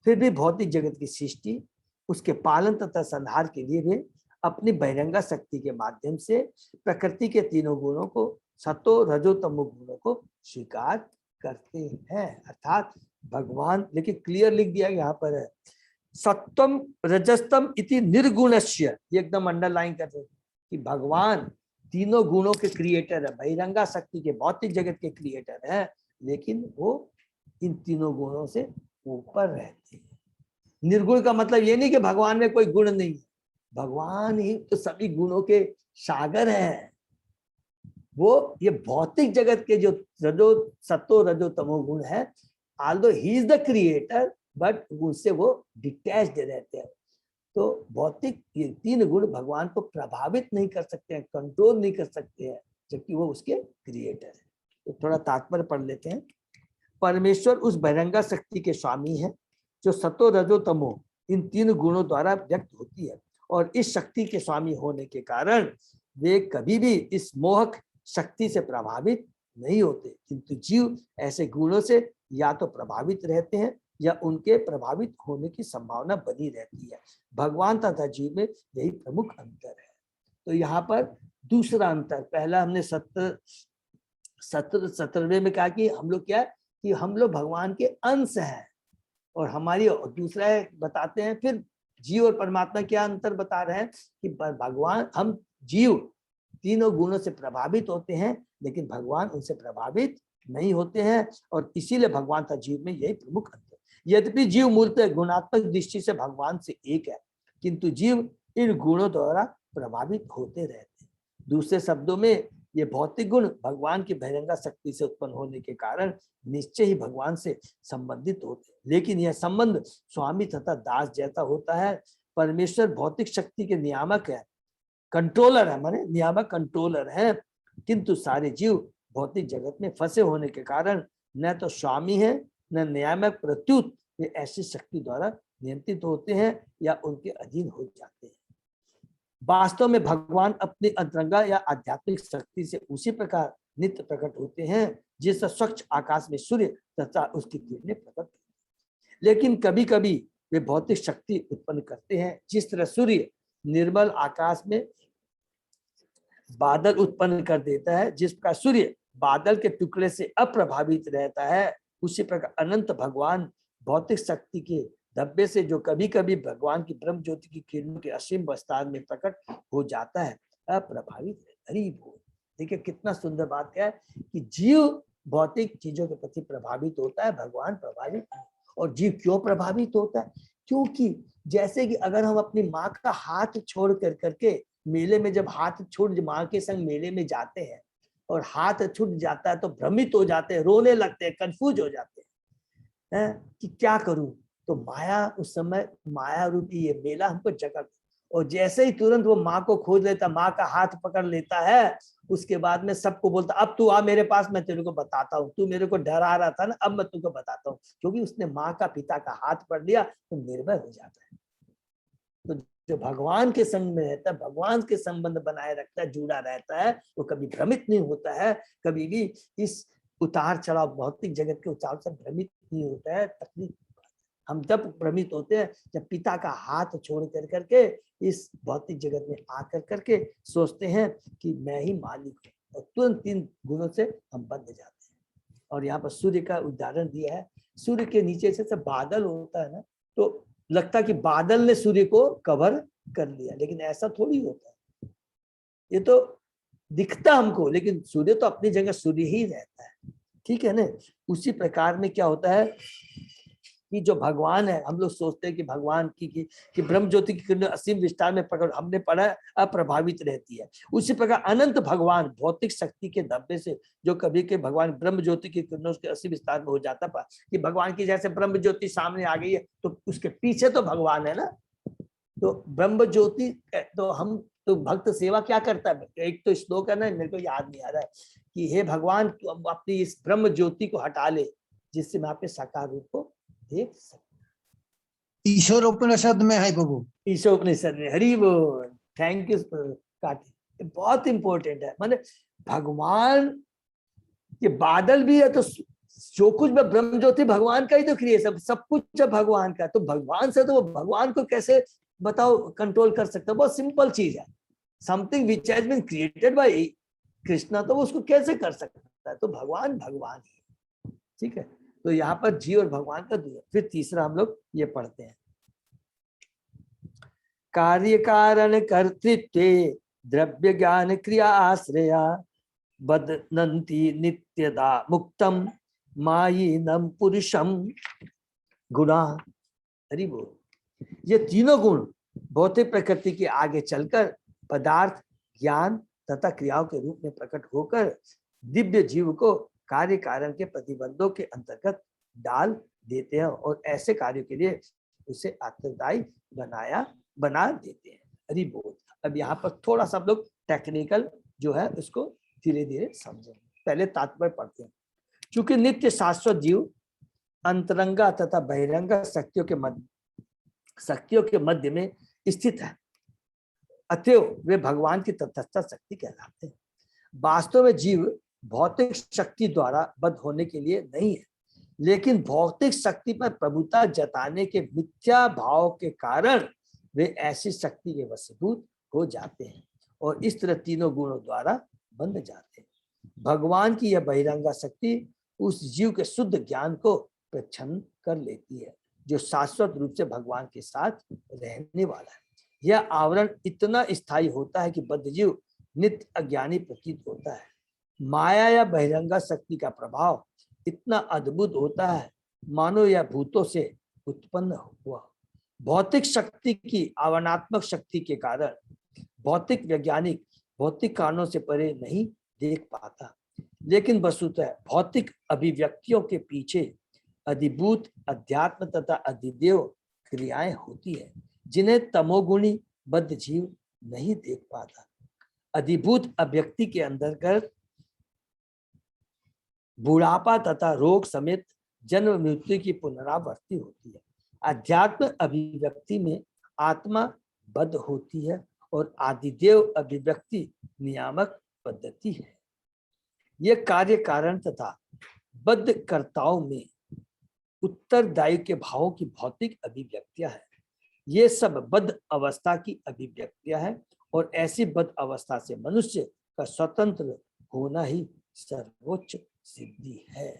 B: फिर भी भौतिक जगत की सृष्टि, उसके पालन तथा संहार के लिए वे अपनी बहिरंगा शक्ति के माध्यम से प्रकृति के तीनों गुणों को, सतो रजो तमो गुणों को स्वीकार करते हैं। अर्थात भगवान, देखिए क्लियर लिख दिया यहाँ पर है, सत्वम रजस्तम इति निर्गुणस्य, ये एकदम अंडरलाइन करते हैं कि भगवान तीनों गुणों के क्रिएटर है, बहिरंगा शक्ति के, भौतिक जगत के क्रिएटर है, लेकिन वो इन तीनों गुणों से ऊपर रहते हैं। निर्गुण का मतलब ये नहीं कि भगवान में कोई गुण नहीं है, भगवान ही तो सभी गुणों के सागर है। वो ये भौतिक जगत के जो सतो रजो तमो गुण है, although he is the creator, but उनसे वो डिटैच्ड रहते हैं। तो भौतिक ये तीन गुण भगवान को प्रभावित नहीं कर सकते हैं, कंट्रोल नहीं कर सकते हैं, जबकि वो उसके क्रिएटर है। तो थोड़ा तात्पर्य पढ़ लेते हैं। परमेश्वर उस बहिरंगा शक्ति के स्वामी है जो सतो रजो तमो इन तीन गुणों द्वारा व्यक्त होती है, और इस शक्ति के स्वामी होने के कारण वे कभी भी इस मोहक शक्ति से प्रभावित नहीं होते, किंतु जीव ऐसे गुणों से या तो प्रभावित रहते हैं या उनके प्रभावित होने की संभावना बनी रहती है। भगवान तथा जीव में यही प्रमुख अंतर है। तो यहाँ पर दूसरा अंतर, पहला हमने 17वें में कहा कि हम लोग क्या है कि हम लोग भगवान के अंश हैं, और हमारी दूसरा है बताते हैं फिर जीव और परमात्मा क्या अंतर बता रहे हैं कि भगवान, हम जीव तीनों गुणों से प्रभावित होते हैं, लेकिन भगवान उनसे प्रभावित नहीं होते हैं, और इसीलिए भगवान तथा जीव में यही प्रमुख अंतर। यद्यपि जीव मूलतः गुणात्मक दृष्टि से भगवान से एक है, किंतु जीव इन गुणों द्वारा प्रभावित होते रहते हैं। दूसरे शब्दों में ये भौतिक गुण भगवान की बहिरंगा शक्ति से उत्पन्न होने के कारण निश्चय ही भगवान से संबंधित होते हैं, लेकिन यह संबंध स्वामी तथा दास जैसा होता है। परमेश्वर भौतिक शक्ति के नियामक है, कंट्रोलर है, माने नियामक कंट्रोलर है, किंतु सारे जीव भौतिक जगत में फंसे होने के कारण न तो स्वामी है न नियामक, प्रत्युत वे ऐसी शक्ति द्वारा नियंत्रित होते हैं या उनके अधीन हो जाते हैं। वास्तव में भगवान अपनी अंतरंगा या आध्यात्मिक शक्ति से उसी प्रकार नित्य प्रकट होते हैं जिस स्वच्छ आकाश में सूर्य तथा उसकी किरणें प्रकट होती हैं। लेकिन कभी कभी वे भौतिक शक्ति उत्पन्न करते हैं, जिस तरह सूर्य निर्मल आकाश में बादल उत्पन्न कर देता है, जिस प्रकार सूर्य बादल के टुकड़े से अप्रभावित रहता है, उसी प्रकार अनंत भगवान भौतिक शक्ति के धब्बे से जो कभी कभी भगवान की ब्रह्म ज्योति की किरणों के असीम विस्तार में प्रकट हो जाता है, अप्रभावित है। हरि बोल। देखिए कितना सुंदर बात है कि जीव भौतिक चीजों के प्रति प्रभावित होता है, भगवान प्रभावित नहीं। और जीव क्यों प्रभावित होता है? क्योंकि जैसे कि अगर हम अपनी माँ का हाथ छोड़ कर करके मेले में, जब हाथ छूट माँ के संग मेले में जाते हैं और हाथ छूट जाता है तो भ्रमित हो जाते हैं, रोने लगते हैं, कंफ्यूज हो जाते हैं कि क्या करूं। तो माया, उस समय माया रूपी ये मेला हमको जगह, और जैसे ही तुरंत वो माँ को खोज लेता, माँ का हाथ पकड़ लेता है, उसके बाद में सबको बोलता अब तू आ मेरे पास, मैं तेरे को बताता हूँ, तू मेरे को डरा रहा था ना, अब मैं तुमको बताता हूँ। क्योंकि उसने माँ का, पिता का हाथ पकड़ लिया तो निर्भय हो जाता है। तो जो भगवान के संग में रहता है, भगवान के संबंध बनाए रखता है, जुड़ा रहता है, वो कभी भ्रमित नहीं होता है, कभी भी इस उतार चढ़ाव भौतिक जगत के उतार से भ्रमित नहीं होता है। तकलीफ हम जब भ्रमित होते हैं, जब पिता का हाथ छोड़ कर करके इस भौतिक जगत में आकर करके सोचते हैं कि मैं ही मालिक हूँ, और तुरंत तीन गुणों से हम बंध जाते हैं। और यहाँ पर सूर्य का उदाहरण दिया है। सूर्य के नीचे से बादल होता है ना, तो लगता कि बादल ने सूर्य को कवर कर लिया, लेकिन ऐसा थोड़ी होता है। ये तो दिखता हमको, लेकिन सूर्य तो अपनी जगह सूर्य ही रहता है, ठीक है ना। उसी प्रकार में क्या होता है कि जो भगवान है, हम लोग सोचते हैं कि भगवान की ब्रह्म ज्योति की किरणें असीम विस्तार में पकड़, हमने पढ़ा अप्रभावित रहती है। उसी प्रकार अनंत भगवान भौतिक शक्ति के धब्बे से जो कभी के भगवान ब्रह्म ज्योति की किरणों के असीम विस्तार में हो जाता कि भगवान की जैसे ब्रह्म ज्योति सामने आ गई है तो उसके पीछे तो भगवान है ना, तो ब्रह्म ज्योति, तो हम तो भक्त सेवा क्या करता है, एक तो श्लोक है ना, मेरे को याद नहीं आ रहा है, कि हे भगवान तू अपनी इस ब्रह्म ज्योति को हटा ले जिससे मैं आपके साकार रूप को देख सकूं।
C: ईश्वर उपनिषद में है प्रभु,
B: ईश्वर उपनिषद में। हरि बोल, थैंक यू काटी, बहुत इंपॉर्टेंट है। माने भगवान ये बादल भी है, तो जो कुछ में ब्रह्म ज्योति भगवान का ही तो क्रिएशन, सब कुछ है भगवान का, तो भगवान से तो वो भगवान को कैसे बताओ कंट्रोल कर सकते, बहुत सिंपल चीज है। Something which has been created by Krishna, तो वो उसको कैसे कर सकता है, तो भगवान भगवान ही, ठीक है। तो यहाँ पर जीव और भगवान का दूर। फिर तीसरा हम लोग ये पढ़ते हैं, कार्य कारण कर्तृत्व द्रव्य ज्ञान क्रिया आश्रया बदनंती नित्यदा मुक्तम मायिनम पुरुषम गुणा। हरि बोल। ये तीनों गुण भौतिक प्रकृति के आगे चलकर पदार्थ, ज्ञान तथा क्रियाओं के रूप में प्रकट होकर दिव्य जीव को कार्य कारण के प्रतिबंधों के अंतर्गत डाल देते हैं और ऐसे कार्यों के लिए उसे आत्मदायी बना देते हैं। हरि बोल। अब यहाँ पर थोड़ा सा हम लोग टेक्निकल जो है उसको धीरे धीरे समझेंगे। पहले तात्पर्य पढ़ते हैं। चूंकि नित्य शाश्वत जीव अंतरंगा तथा बहिरंगा शक्तियों के मध्य में स्थित है, अतएव वे भगवान की तटस्थ शक्ति कहलाते हैं। वास्तव में जीव भौतिक शक्ति द्वारा बद्ध होने के लिए नहीं है, लेकिन भौतिक शक्ति पर प्रभुता जताने के मिथ्या भाव के कारण वे ऐसी शक्ति के वशीभूत हो जाते हैं और इस तरह तीनों गुणों द्वारा बंध जाते हैं। भगवान की यह बहिरंगा शक्ति उस जीव के शुद्ध ज्ञान को प्रच्छन्न कर लेती है जो शाश्वत रूप से भगवान के साथ रहने वाला है। यह आवरण इतना स्थायी होता है कि बद्ध जीव नित्य अज्ञानी प्रतीत होता है। माया या बहिरंगा शक्ति का प्रभाव इतना अद्भुत होता है मानो यह भूतों से उत्पन्न हुआ। भौतिक शक्ति की आवरणात्मक शक्ति के कारण भौतिक वैज्ञानिक भौतिक कारणों से परे नहीं देख पाता, लेकिन वस्तुतः भौतिक अभिव्यक्तियों के पीछे अधिभूत अध्यात्म तथा अधिदेव क्रियाएं होती है जिन्हें तमोगुणी बद्ध जीव नहीं देख पाता। अधिभूत अभिव्यक्ति के अंतर्गत बुढ़ापा तथा रोग समेत जन्म मृत्यु की पुनरावृत्ति होती है। अध्यात्म अभिव्यक्ति में आत्मा बद्ध होती है और आदिदेव अभिव्यक्ति नियामक पद्धति है। यह कार्य कारण तथा बद्ध कर्ताओं में उत्तरदायी के भावों की भौतिक अभिव्यक्तियां है। ये सब बद्ध अवस्था की अभिव्यक्तियां है और ऐसी बद्ध अवस्था से मनुष्य का स्वतंत्र होना ही सर्वोच्च सिद्धि है।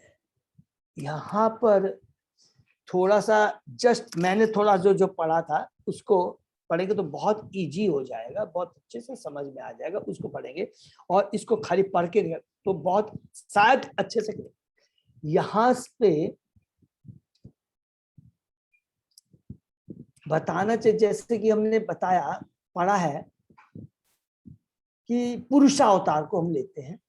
B: यहाँ पर थोड़ा सा जस्ट मैंने थोड़ा जो पढ़ा था उसको पढ़ेंगे तो बहुत इजी हो जाएगा, बहुत अच्छे से समझ में आ जाएगा। उसको पढ़ेंगे और इसको खाली पढ़ के तो बहुत शायद अच्छे से। यहाँ पे बताना चाहिए, जैसे कि हमने बताया पढ़ा है कि पुरुष अवतार को हम लेते हैं,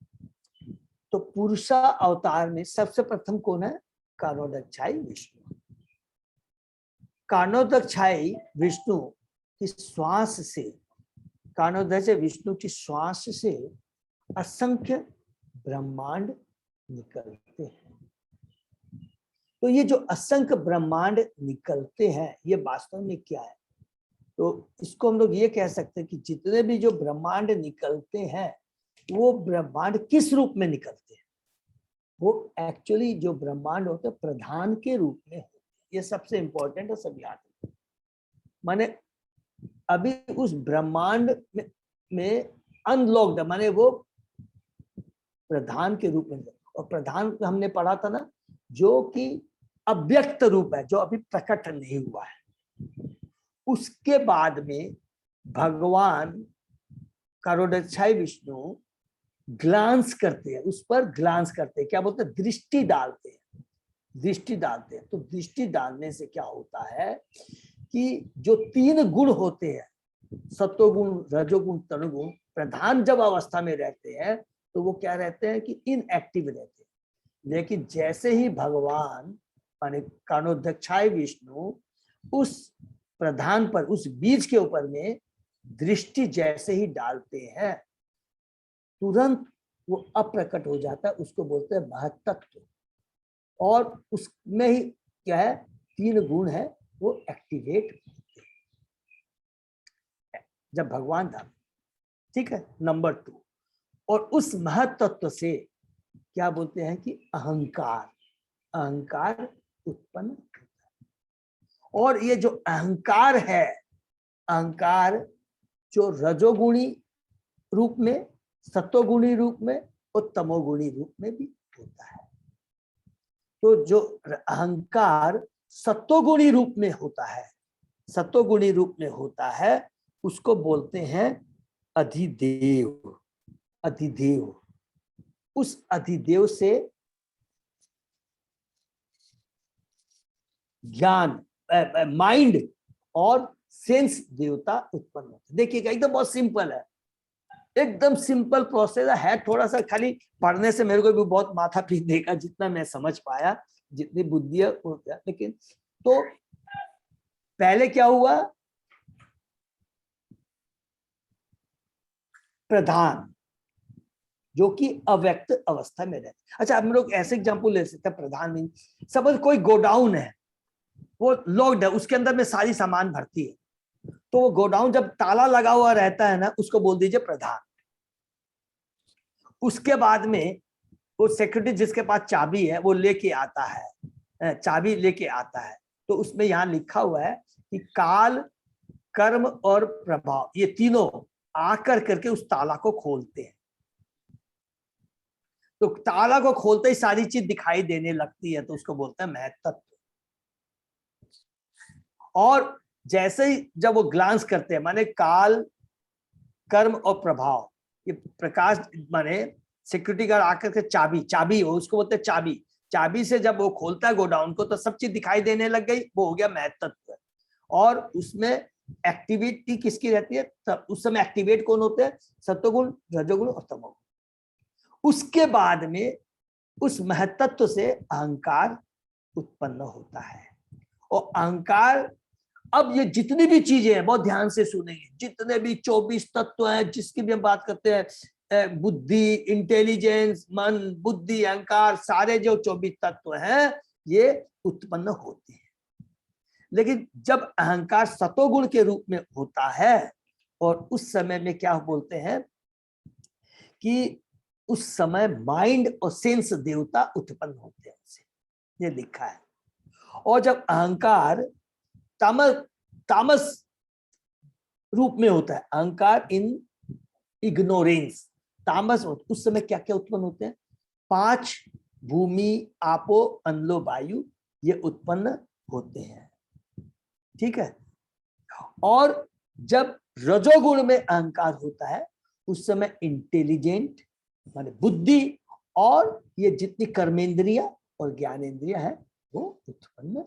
B: तो पुरुष अवतार में सबसे प्रथम कौन है? कारणोदकछाई विष्णु। कारणोदकछाई विष्णु की श्वास से, कारणोदय विष्णु की श्वास से असंख्य ब्रह्मांड निकलते हैं। तो ये जो असंख्य ब्रह्मांड निकलते हैं ये वास्तव में क्या है? तो इसको हम लोग ये कह सकते हैं कि जितने भी जो ब्रह्मांड निकलते हैं वो ब्रह्मांड किस रूप में निकलते हैं? वो एक्चुअली जो ब्रह्मांड होते हैं प्रधान के रूप में होते हैं। ये सबसे इंपॉर्टेंट है, सब याद है। माने अभी उस ब्रह्मांड में अनलॉक्ड, माने वो प्रधान के रूप में, और प्रधान हमने पढ़ा था ना जो कि अव्यक्त रूप है, जो अभी प्रकट नहीं हुआ है। उसके बाद में भगवान कारणोदकछाई विष्णु ग्लांस करते हैं, उस पर ग्लांस करते हैं, क्या बोलते हैं? दृष्टि डालते हैं, दृष्टि डालते हैं। तो दृष्टि डालने से क्या होता है कि जो तीन गुण होते हैं, सत्वगुण, रजोगुण, तमोगुण, प्रधान जब अवस्था में रहते हैं तो वो क्या रहते हैं कि इनएक्टिव रहते हैं। लेकिन जैसे ही भगवान माने कारणोदकछाई विष्णु उस प्रधान पर, उस बीज के ऊपर में दृष्टि जैसे ही डालते हैं तुरंत वो अप्रकट हो जाता है, उसको बोलते हैं महत्तत्व। और उसमें ही क्या है, 3 गुण है, वो एक्टिवेट होते हैं जब भगवान धाम। ठीक है, नंबर 2। और उस महत्तत्व से क्या बोलते हैं कि अहंकार, अहंकार उत्पन्न होता है। और ये जो अहंकार है, अहंकार जो रजोगुणी रूप में, सत्वगुणी रूप में और तमोगुणी रूप में भी होता है। तो जो अहंकार सत्वगुणी रूप में होता है, सत्वगुणी रूप में होता है, उसको बोलते हैं अधिदेव। अधिदेव, उस अधिदेव से ज्ञान, माइंड और सेंस देवता उत्पन्न होते। देखिएगा, एकदम बहुत सिंपल है, एकदम सिंपल प्रोसेस है। थोड़ा सा खाली पढ़ने से मेरे को भी बहुत माथा पीट देगा, जितना मैं समझ पाया, जितनी बुद्धि है वो क्या। लेकिन तो पहले क्या हुआ, प्रधान जो कि अव्यक्त अवस्था में रहते। अच्छा, हम लोग ऐसे एग्जांपल ले सकते हैं। प्रधान में सपोज कोई गोडाउन है, वो लॉक्ड है, उसके अंदर में सारी सामान भरती है, तो वो गोडाउन जब ताला लगा हुआ रहता है ना, उसको बोल दीजिए प्रधान। उसके बाद में वो सेक्रेटरी जिसके पास चाबी है वो लेके आता है, चाबी लेके आता है, तो उसमें यहाँ लिखा हुआ है कि काल, कर्म और प्रभाव, ये तीनों आकर करके उस ताला को खोलते हैं। तो ताला को खोलते ही सारी चीज दिखाई देने लगती है, तो उसको बोलते हैं महत्तत्व। और जैसे ही जब वो ग्लांस करते हैं, माने काल, कर्म और प्रभाव, ये प्रकाश माने सिक्योरिटी गार्ड आकर के चाबी, चाबी हो उसको बोलते हैं चाबी। चाबी से जब वो खोलता है गोडाउन को, तो सब चीज दिखाई देने लग गई, वो हो गया महत्तत्व। और उसमें एक्टिविटी किसकी रहती है, तब उस समय एक्टिवेट कौन होते हैं, सत्वगुण, रजोगुण और तमोगुण। उसके बाद में उस महत्तत्व से अहंकार उत्पन्न होता है। और अहंकार, अब ये जितनी भी चीजें हैं, बहुत ध्यान से सुनेंगे, जितने भी 24 तत्व हैं, जिसकी भी हम बात करते हैं, बुद्धि, इंटेलिजेंस, मन, बुद्धि, अहंकार, सारे जो 24 तत्व हैं, ये उत्पन्न होते हैं। लेकिन जब अहंकार सतोगुण के रूप में होता है, और उस समय में क्या बोलते हैं कि उस समय माइंड और सेंस देवता उत्पन्न होते हैं, उसे ये लिखा है। और जब अहंकार तामस रूप में होता है, अहंकार इन इग्नोरेंस, तामस, उस समय क्या क्या उत्पन्न होते हैं, 5 भूमि, आपो, अनलो, वायु, ये उत्पन्न होते हैं। ठीक है। और जब रजोगुण में अहंकार होता है, उस समय इंटेलिजेंट माने बुद्धि, और ये जितनी कर्मेंद्रिया और ज्ञानेंद्रिया है वो उत्पन्न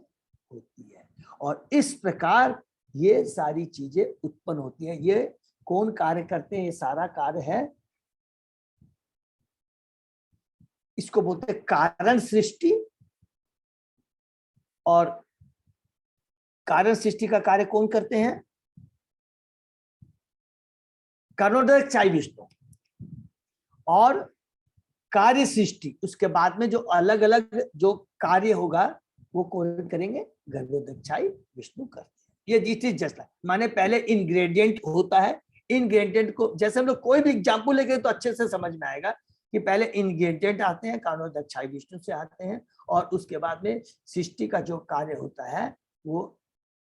B: होती है। और इस प्रकार ये सारी चीजें उत्पन्न होती हैं। ये कौन कार्य करते हैं, ये सारा कार्य है, इसको बोलते हैं कारण सृष्टि। और कारण सृष्टि का कार्य कौन करते हैं, कर्णोदक चाई विष्णु। और कार्य सृष्टि, उसके बाद में जो अलग अलग जो कार्य होगा वो कौन करेंगे, गर्भोदक्षाई विष्णु करते हैं। ये जिस जस्ट माने पहले इंग्रेडिएंट होता है, इंग्रेडिएंट को जैसे हम लोग कोई भी एग्जाम्पल लेके तो अच्छे से समझ में आएगा कि पहले इंग्रेडिएंट आते हैं, कर्णोदक्षाई विष्णु से आते हैं, और उसके बाद में सृष्टि का जो कार्य होता है वो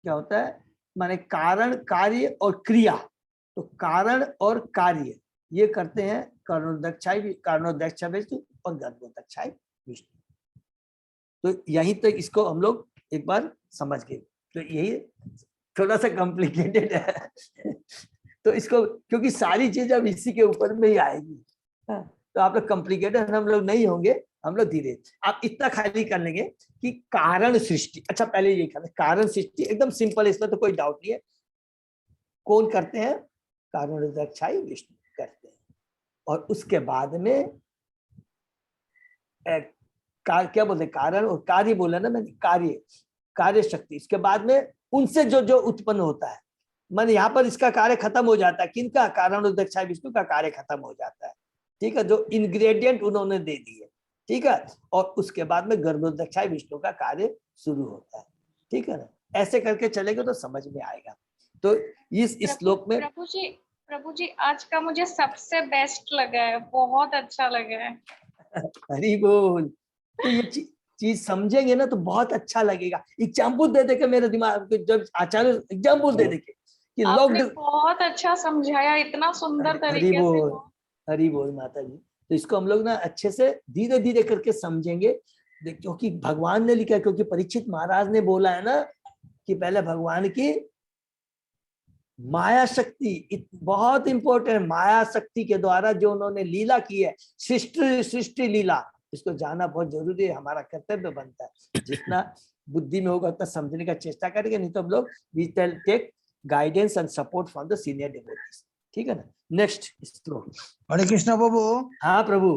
B: क्या होता है, माने कारण, कार्य और क्रिया। तो कारण और कार्य ये करते हैं कर्णोदक्षाई विष्णु और गर्भोदक्षाई विष्णु। तो यहीं तक इसको हम लोग एक बार समझ गए। तो यही थोड़ा सा कॉम्प्लिकेटेड है तो इसको, क्योंकि सारी चीज अब इसी के ऊपर में ही आएगी, तो आप लोग कॉम्प्लिकेटेड हम लोग नहीं होंगे, हम लोग धीरे। आप इतना खाली कर लेंगे कि कारण सृष्टि, अच्छा पहले ये कारण सृष्टि एकदम सिंपल, इसमें तो कोई डाउट नहीं है। कौन करते हैं, कर्णोदक्षाई विष्णु करते हैं। और उसके बाद में क्या बोलते हैं, कारण और कार्य बोला ना मैंने, कार्य, कार्य शक्ति। इसके बाद में उनसे जो जो उत्पन्न होता है, माने यहाँ पर इसका कार्य खत्म हो जाता है, किनका, कारणोदक्षाय विष्णु का कार्य खत्म हो जाता है, ठीक है, जो इंग्रेडिएंट उन्होंने दे दिए, ठीक है, और उसके बाद में गर्भोदक्षाय विष्णु का कार्य शुरू होता है, ठीक है ना। ऐसे करके चलेंगे तो समझ में आएगा। तो इस श्लोक में
D: प्रभु जी आज का मुझे सबसे बेस्ट लगा है, बहुत अच्छा लगा है।
B: हरि बोल। तो ये चीज समझेंगे ना तो बहुत अच्छा लगेगा। एग्जाम्पल दे देके मेरे दिमाग में, जब आचार्य एग्जाम्पल दे देके कि लोग,
D: आपने बहुत अच्छा समझाया, इतना सुंदर
B: हरि
D: तरीके से।
B: बोल, हरि बोल माता जी। तो इसको हम लोग ना अच्छे से धीरे धीरे करके समझेंगे, क्योंकि भगवान ने लिखा है, क्योंकि परीक्षित महाराज ने बोला है ना कि पहले भगवान की माया शक्ति बहुत इंपॉर्टेंट, माया शक्ति के द्वारा जो उन्होंने लीला की है, सृष्टि लीला, इसको जानना बहुत जरूरी है, हमारा कर्तव्य बनता है। जितना बुद्धि में होगा उतना समझने का चेष्टा करेंगे, नहीं तो हम लोग we will take guidance and support from the senior devotees, ठीक है ना। नेक्स्ट श्लोक।
C: हरे कृष्ण प्रभु।
B: हाँ प्रभु।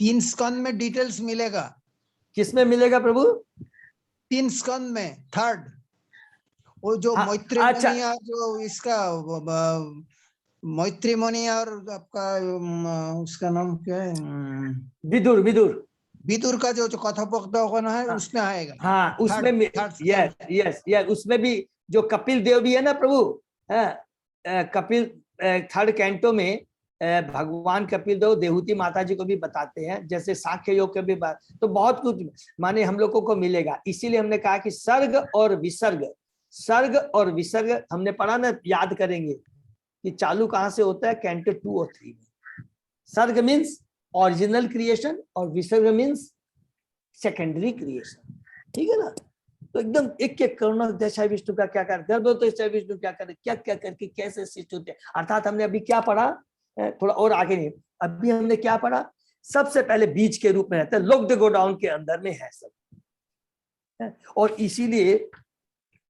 C: 3 स्कंद में डिटेल्स मिलेगा।
B: किसमें मिलेगा प्रभु?
C: 3 स्कंद में, 3rd, वो जो मैत्री
B: अच्छा।
C: मुनि, जो इसका मैत्री मुनि और आपका उसका नाम क्या है,
B: विदुर, विदुर
C: विदुर का जो कथोपकथन है उसमें आएगा।
B: हाँ उसमें यस यस यस, उसमें भी जो कपिल देव भी है ना प्रभु, कपिल 3rd कैंटो में भगवान कपिल देव देहूती माता जी को भी बताते हैं, जैसे सांख्य योग के भी बात, तो बहुत कुछ माने हम लोगों को मिलेगा। इसीलिए हमने कहा कि सर्ग और विसर्ग, सर्ग और विसर्ग हमने पढ़ा ना, याद करेंगे कि चालू कहां से होता है, कैंटो 2 और 3 में। सर्ग मीन्स ओरिजिनल क्रिएशन और विसर्ग मीन्स सेकेंडरी क्रिएशन, ठीक है ना। तो एकदम एक एक करुणादक्षाय विष्णु का क्या कर, गर्भोदक्षाय विष्णु क्या करे, क्या क्या करके कैसे सृष्टि होते हैं। अर्थात हमने अभी क्या पढ़ा, थोड़ा और आगे नहीं, अभी हमने क्या पढ़ा, सबसे पहले बीज के रूप में रहता है, लॉक्ड गोडाउन के अंदर में है सब, और इसीलिए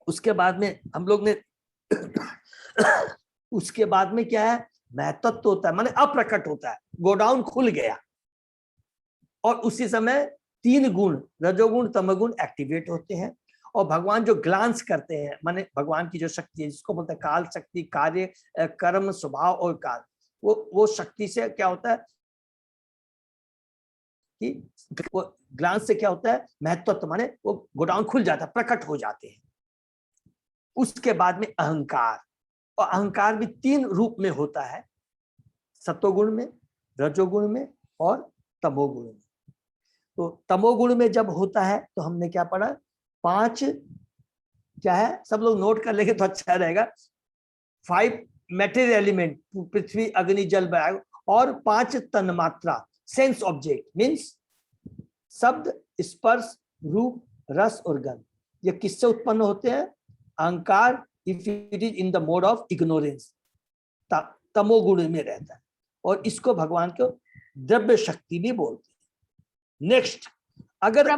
B: उसके बाद में हम लोग ने उसके बाद में क्या है, महत्त्व होता है, माने अप्रकट होता है, गोडाउन खुल गया, और उसी समय 3 गुण रजोगुण तमोगुण एक्टिवेट होते हैं, और भगवान जो ग्लांस करते हैं, माने भगवान की जो शक्ति है, जिसको बोलते हैं काल शक्ति, कार्य कर्म स्वभाव और काल, वो शक्ति से क्या होता है कि वो ग्लांस से क्या होता है, महत्व, माने वो गोडाउन खुल जाता है, प्रकट हो जाते हैं। उसके बाद में अहंकार, और अहंकार भी 3 रूप में होता है, सत्वगुण में, रजोगुण में और तमोगुण में। तो तमोगुण में जब होता है तो हमने क्या पढ़ा, 5 क्या है, सब लोग नोट कर लेंगे तो अच्छा रहेगा, 5 मेटेरियल एलिमेंट, पृथ्वी अग्नि जल वायु, और 5 तन्मात्रा, सेंस ऑब्जेक्ट मीन्स शब्द स्पर्श रूप रस और गंध। ये किससे उत्पन्न होते हैं, अहंकार, if it is in the mode of ignorance, तमोगुण में रहता है, और इसको भगवान को द्रव्य शक्ति भी बोलते हैं। नेक्स्ट, अगर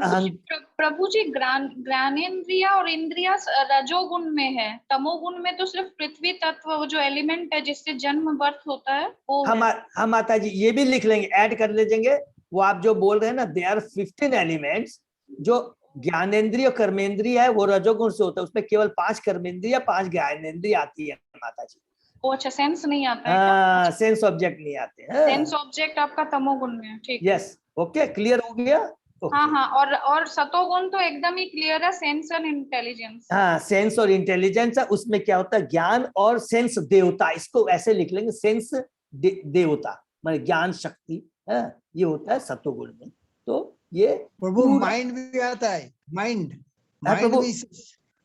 D: प्रभु जी ज्ञानेन्द्रिया और इंद्रिया रजोगुण में है, तमोगुण में तो सिर्फ पृथ्वी तत्व, वो जो एलिमेंट है जिससे जन्म बर्थ होता है वो
B: हम माता जी ये भी लिख लेंगे, ऐड कर लेंगे, वो आप जो बोल रहे हैं ना, दे आर 15 एलिमेंट्स। जो ज्ञानेन्द्रिय और कर्मेंद्रिय है वो रजोगुण से होता है, उसमें केवल 5 कर्मेंद्रिय 5 ज्ञानेन्द्रिय आती है माता जी।
D: वो अच्छा, सेंस नहीं आता है,
B: सेंस ऑब्जेक्ट नहीं आते हैं,
D: सेंस ऑब्जेक्ट आपका तमोगुण में है, ठीक।
B: यस, ओके, क्लियर हो गया।
D: हाँ हाँ, और सतोगुण तो एकदम ही क्लियर है, सेंस एंड इंटेलिजेंस।
B: हाँ, सेंस और इंटेलिजेंस है, उसमें क्या होता है, ज्ञान और सेंस देवता, इसको ऐसे लिख लेंगे, सेंस देवता मतलब ज्ञान शक्ति है, ये होता है सत्वगुण में। तो ये
C: प्रभु माइंड भी आता है,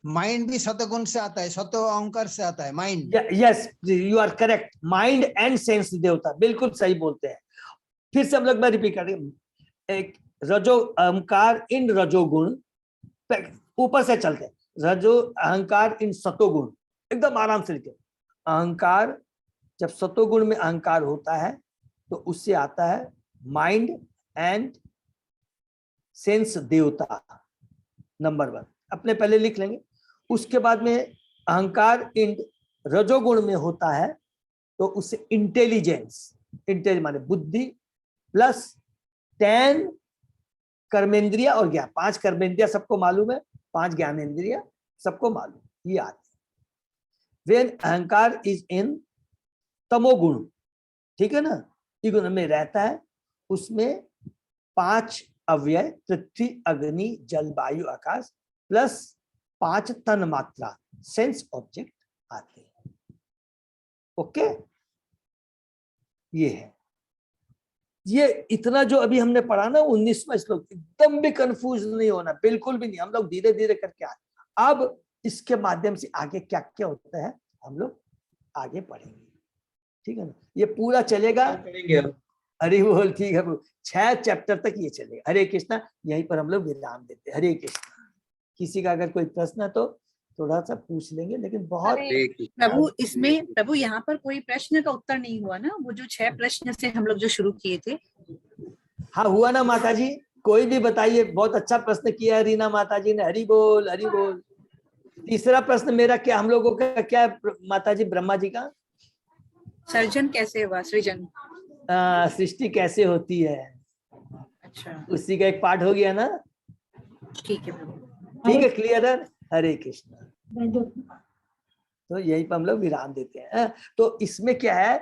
C: माइंड भी सतगुण से आता है, सतो अहंकार से आता है mind.
B: Yes, you are correct, mind and sense देवता, बिल्कुल सही बोलते हैं। फिर से हम लोग मैं रिपीट करेंगे, एक रजो अहंकार इन रजोगुण, ऊपर से चलते हैं, रजो अहंकार इन सतोगुण, एकदम आराम से लिखे। अहंकार, जब सतोगुण में अहंकार होता है तो उससे आता है माइंड एंड सेंस देवता, नंबर 1 अपने पहले लिख लेंगे। उसके बाद में अहंकार इन रजोगुण में होता है तो उससे इंटेलिजेंस, माने बुद्धि प्लस 10 कर्मेंद्रिया और ज्ञान, 5 कर्मेंद्रिया सबको मालूम है, 5 ज्ञानेन्द्रिया सबको मालूम, ये आते हैं। वेन अहंकार इज इन तमोगुण, ठीक है ना, गुण में रहता है, उसमें 5 अव्यय पृथ्वी अग्नि जल वायु आकाश प्लस 5 तन मात्रा सेंस ऑब्जेक्ट आते हैं। ओके, ये है। ये इतना जो अभी हमने पढ़ा ना 19वां श्लोक, एकदम भी कंफ्यूज नहीं होना, बिल्कुल भी नहीं। हम लोग धीरे धीरे करके आते। अब इसके माध्यम से आगे क्या क्या होता है हम लोग आगे पढ़ेंगे, ठीक है ना। ये पूरा चलेगा, हरि बोल, ठीक है। 6 चैप्टर तक ये चलेगा। हरे कृष्णा, यहीं पर हम लोग विराम देते हैं। हरे कृष्णा। किसी का अगर कोई प्रश्न है तो थोड़ा सा पूछ लेंगे, लेकिन बहुत
E: प्रभु, इसमें प्रभु यहाँ पर कोई प्रश्न का उत्तर नहीं हुआ ना, वो जो 6 प्रश्न से हम लोग जो शुरू किए थे।
B: हाँ हुआ ना माता जी, कोई भी बताइए। बहुत अच्छा प्रश्न किया रीना माता जी ने, हरि बोल हरि बोल। तीसरा प्रश्न मेरा क्या, हम लोगों का क्या है माता जी? ब्रह्मा जी का
E: सर्जन कैसे हुआ, सृजन,
B: सृष्टि कैसे होती है,
E: अच्छा
B: उसी का एक पार्ट हो गया ना।
E: ठीक है प्रभु,
B: ठीक है, क्लियर है। हरे कृष्णा। तो यहीं पर हम लोग विराम देते हैं। तो इसमें क्या है,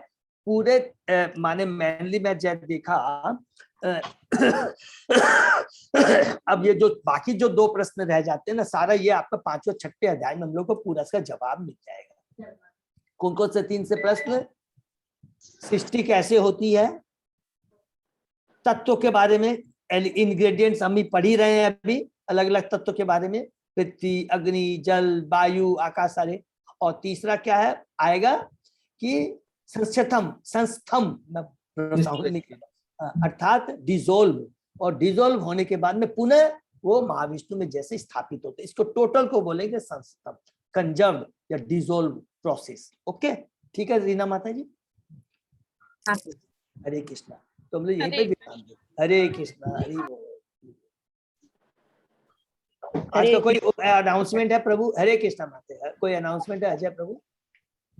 B: पूरे माने मेनली मैं जब देखा अब ये जो बाकी जो 2 प्रश्न रह जाते हैं ना, सारा ये आपका 5वें 6वें अध्याय में हम लोग को पूरा इसका जवाब मिल जाएगा। कौन कौन से 3 से प्रश्न? सृष्टि कैसे होती है, तत्वों के बारे में, इंग्रेडिएंट्स हम भी पढ़ ही रहे हैं अभी, अलग अलग तत्वों के बारे में, पृथ्वी अग्नि जल वायु आकाश सारे। और तीसरा क्या है आएगा कि संस्थम अर्थात डिजोल्व, और डिजोल्व होने के बाद में पुनः वो महाविष्णु में जैसे स्थापित होते, इसको टोटल को बोलेंगे संस्थम, कंजर्व या डिजोल्व प्रोसेस। ओके, ठीक है रीना माता जी। हरे कृष्णा। तो हम लोग यहीं पे विराम दें। हरे कृष्णा, हरि बोल। आज का कोई अनाउंसमेंट है प्रभु? हरे कृष्णा माते, कोई अनाउंसमेंट है अजय प्रभु?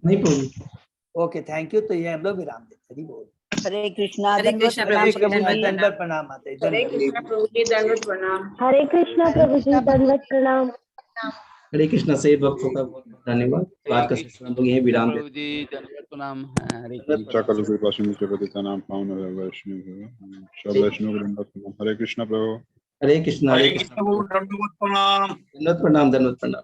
F: नहीं प्रभु।
B: Okay, thank you. तो ये हम लोग विराम देते। हरि बोल।
G: हरे कृष्णा,
E: हरे
G: दंडवत
E: कृष्णा
G: प्रणाम
E: प्रभु जी,
G: प्रभु जी।
B: दंडवत प्रणाम माते,
E: हरे
B: दंडवत।
E: कृष्णा प्रभु जी, दंडवत प्रणाम।
H: हरे कृष्णा प्रभु जी, दंडवत प्रणाम।
F: हरे कृष्णा। सही भक्तों का बहुत बहुत धन्यवाद। तो आज का सेशन हम लोग यहीं विराम देते हैं।
I: प्रभु जी धन्यवाद प्रणाम। हरे
J: सकल कृपासिंधु जगत नाम पावन वैष्णव सब वैष्णव को दंडवत प्रणाम। हरे कृष्णा प्रभु।
F: हरे कृष्णा, हरे कृष्णा,
I: दंडवत प्रणाम।
F: दंडवत प्रणाम, दंडवत प्रणाम।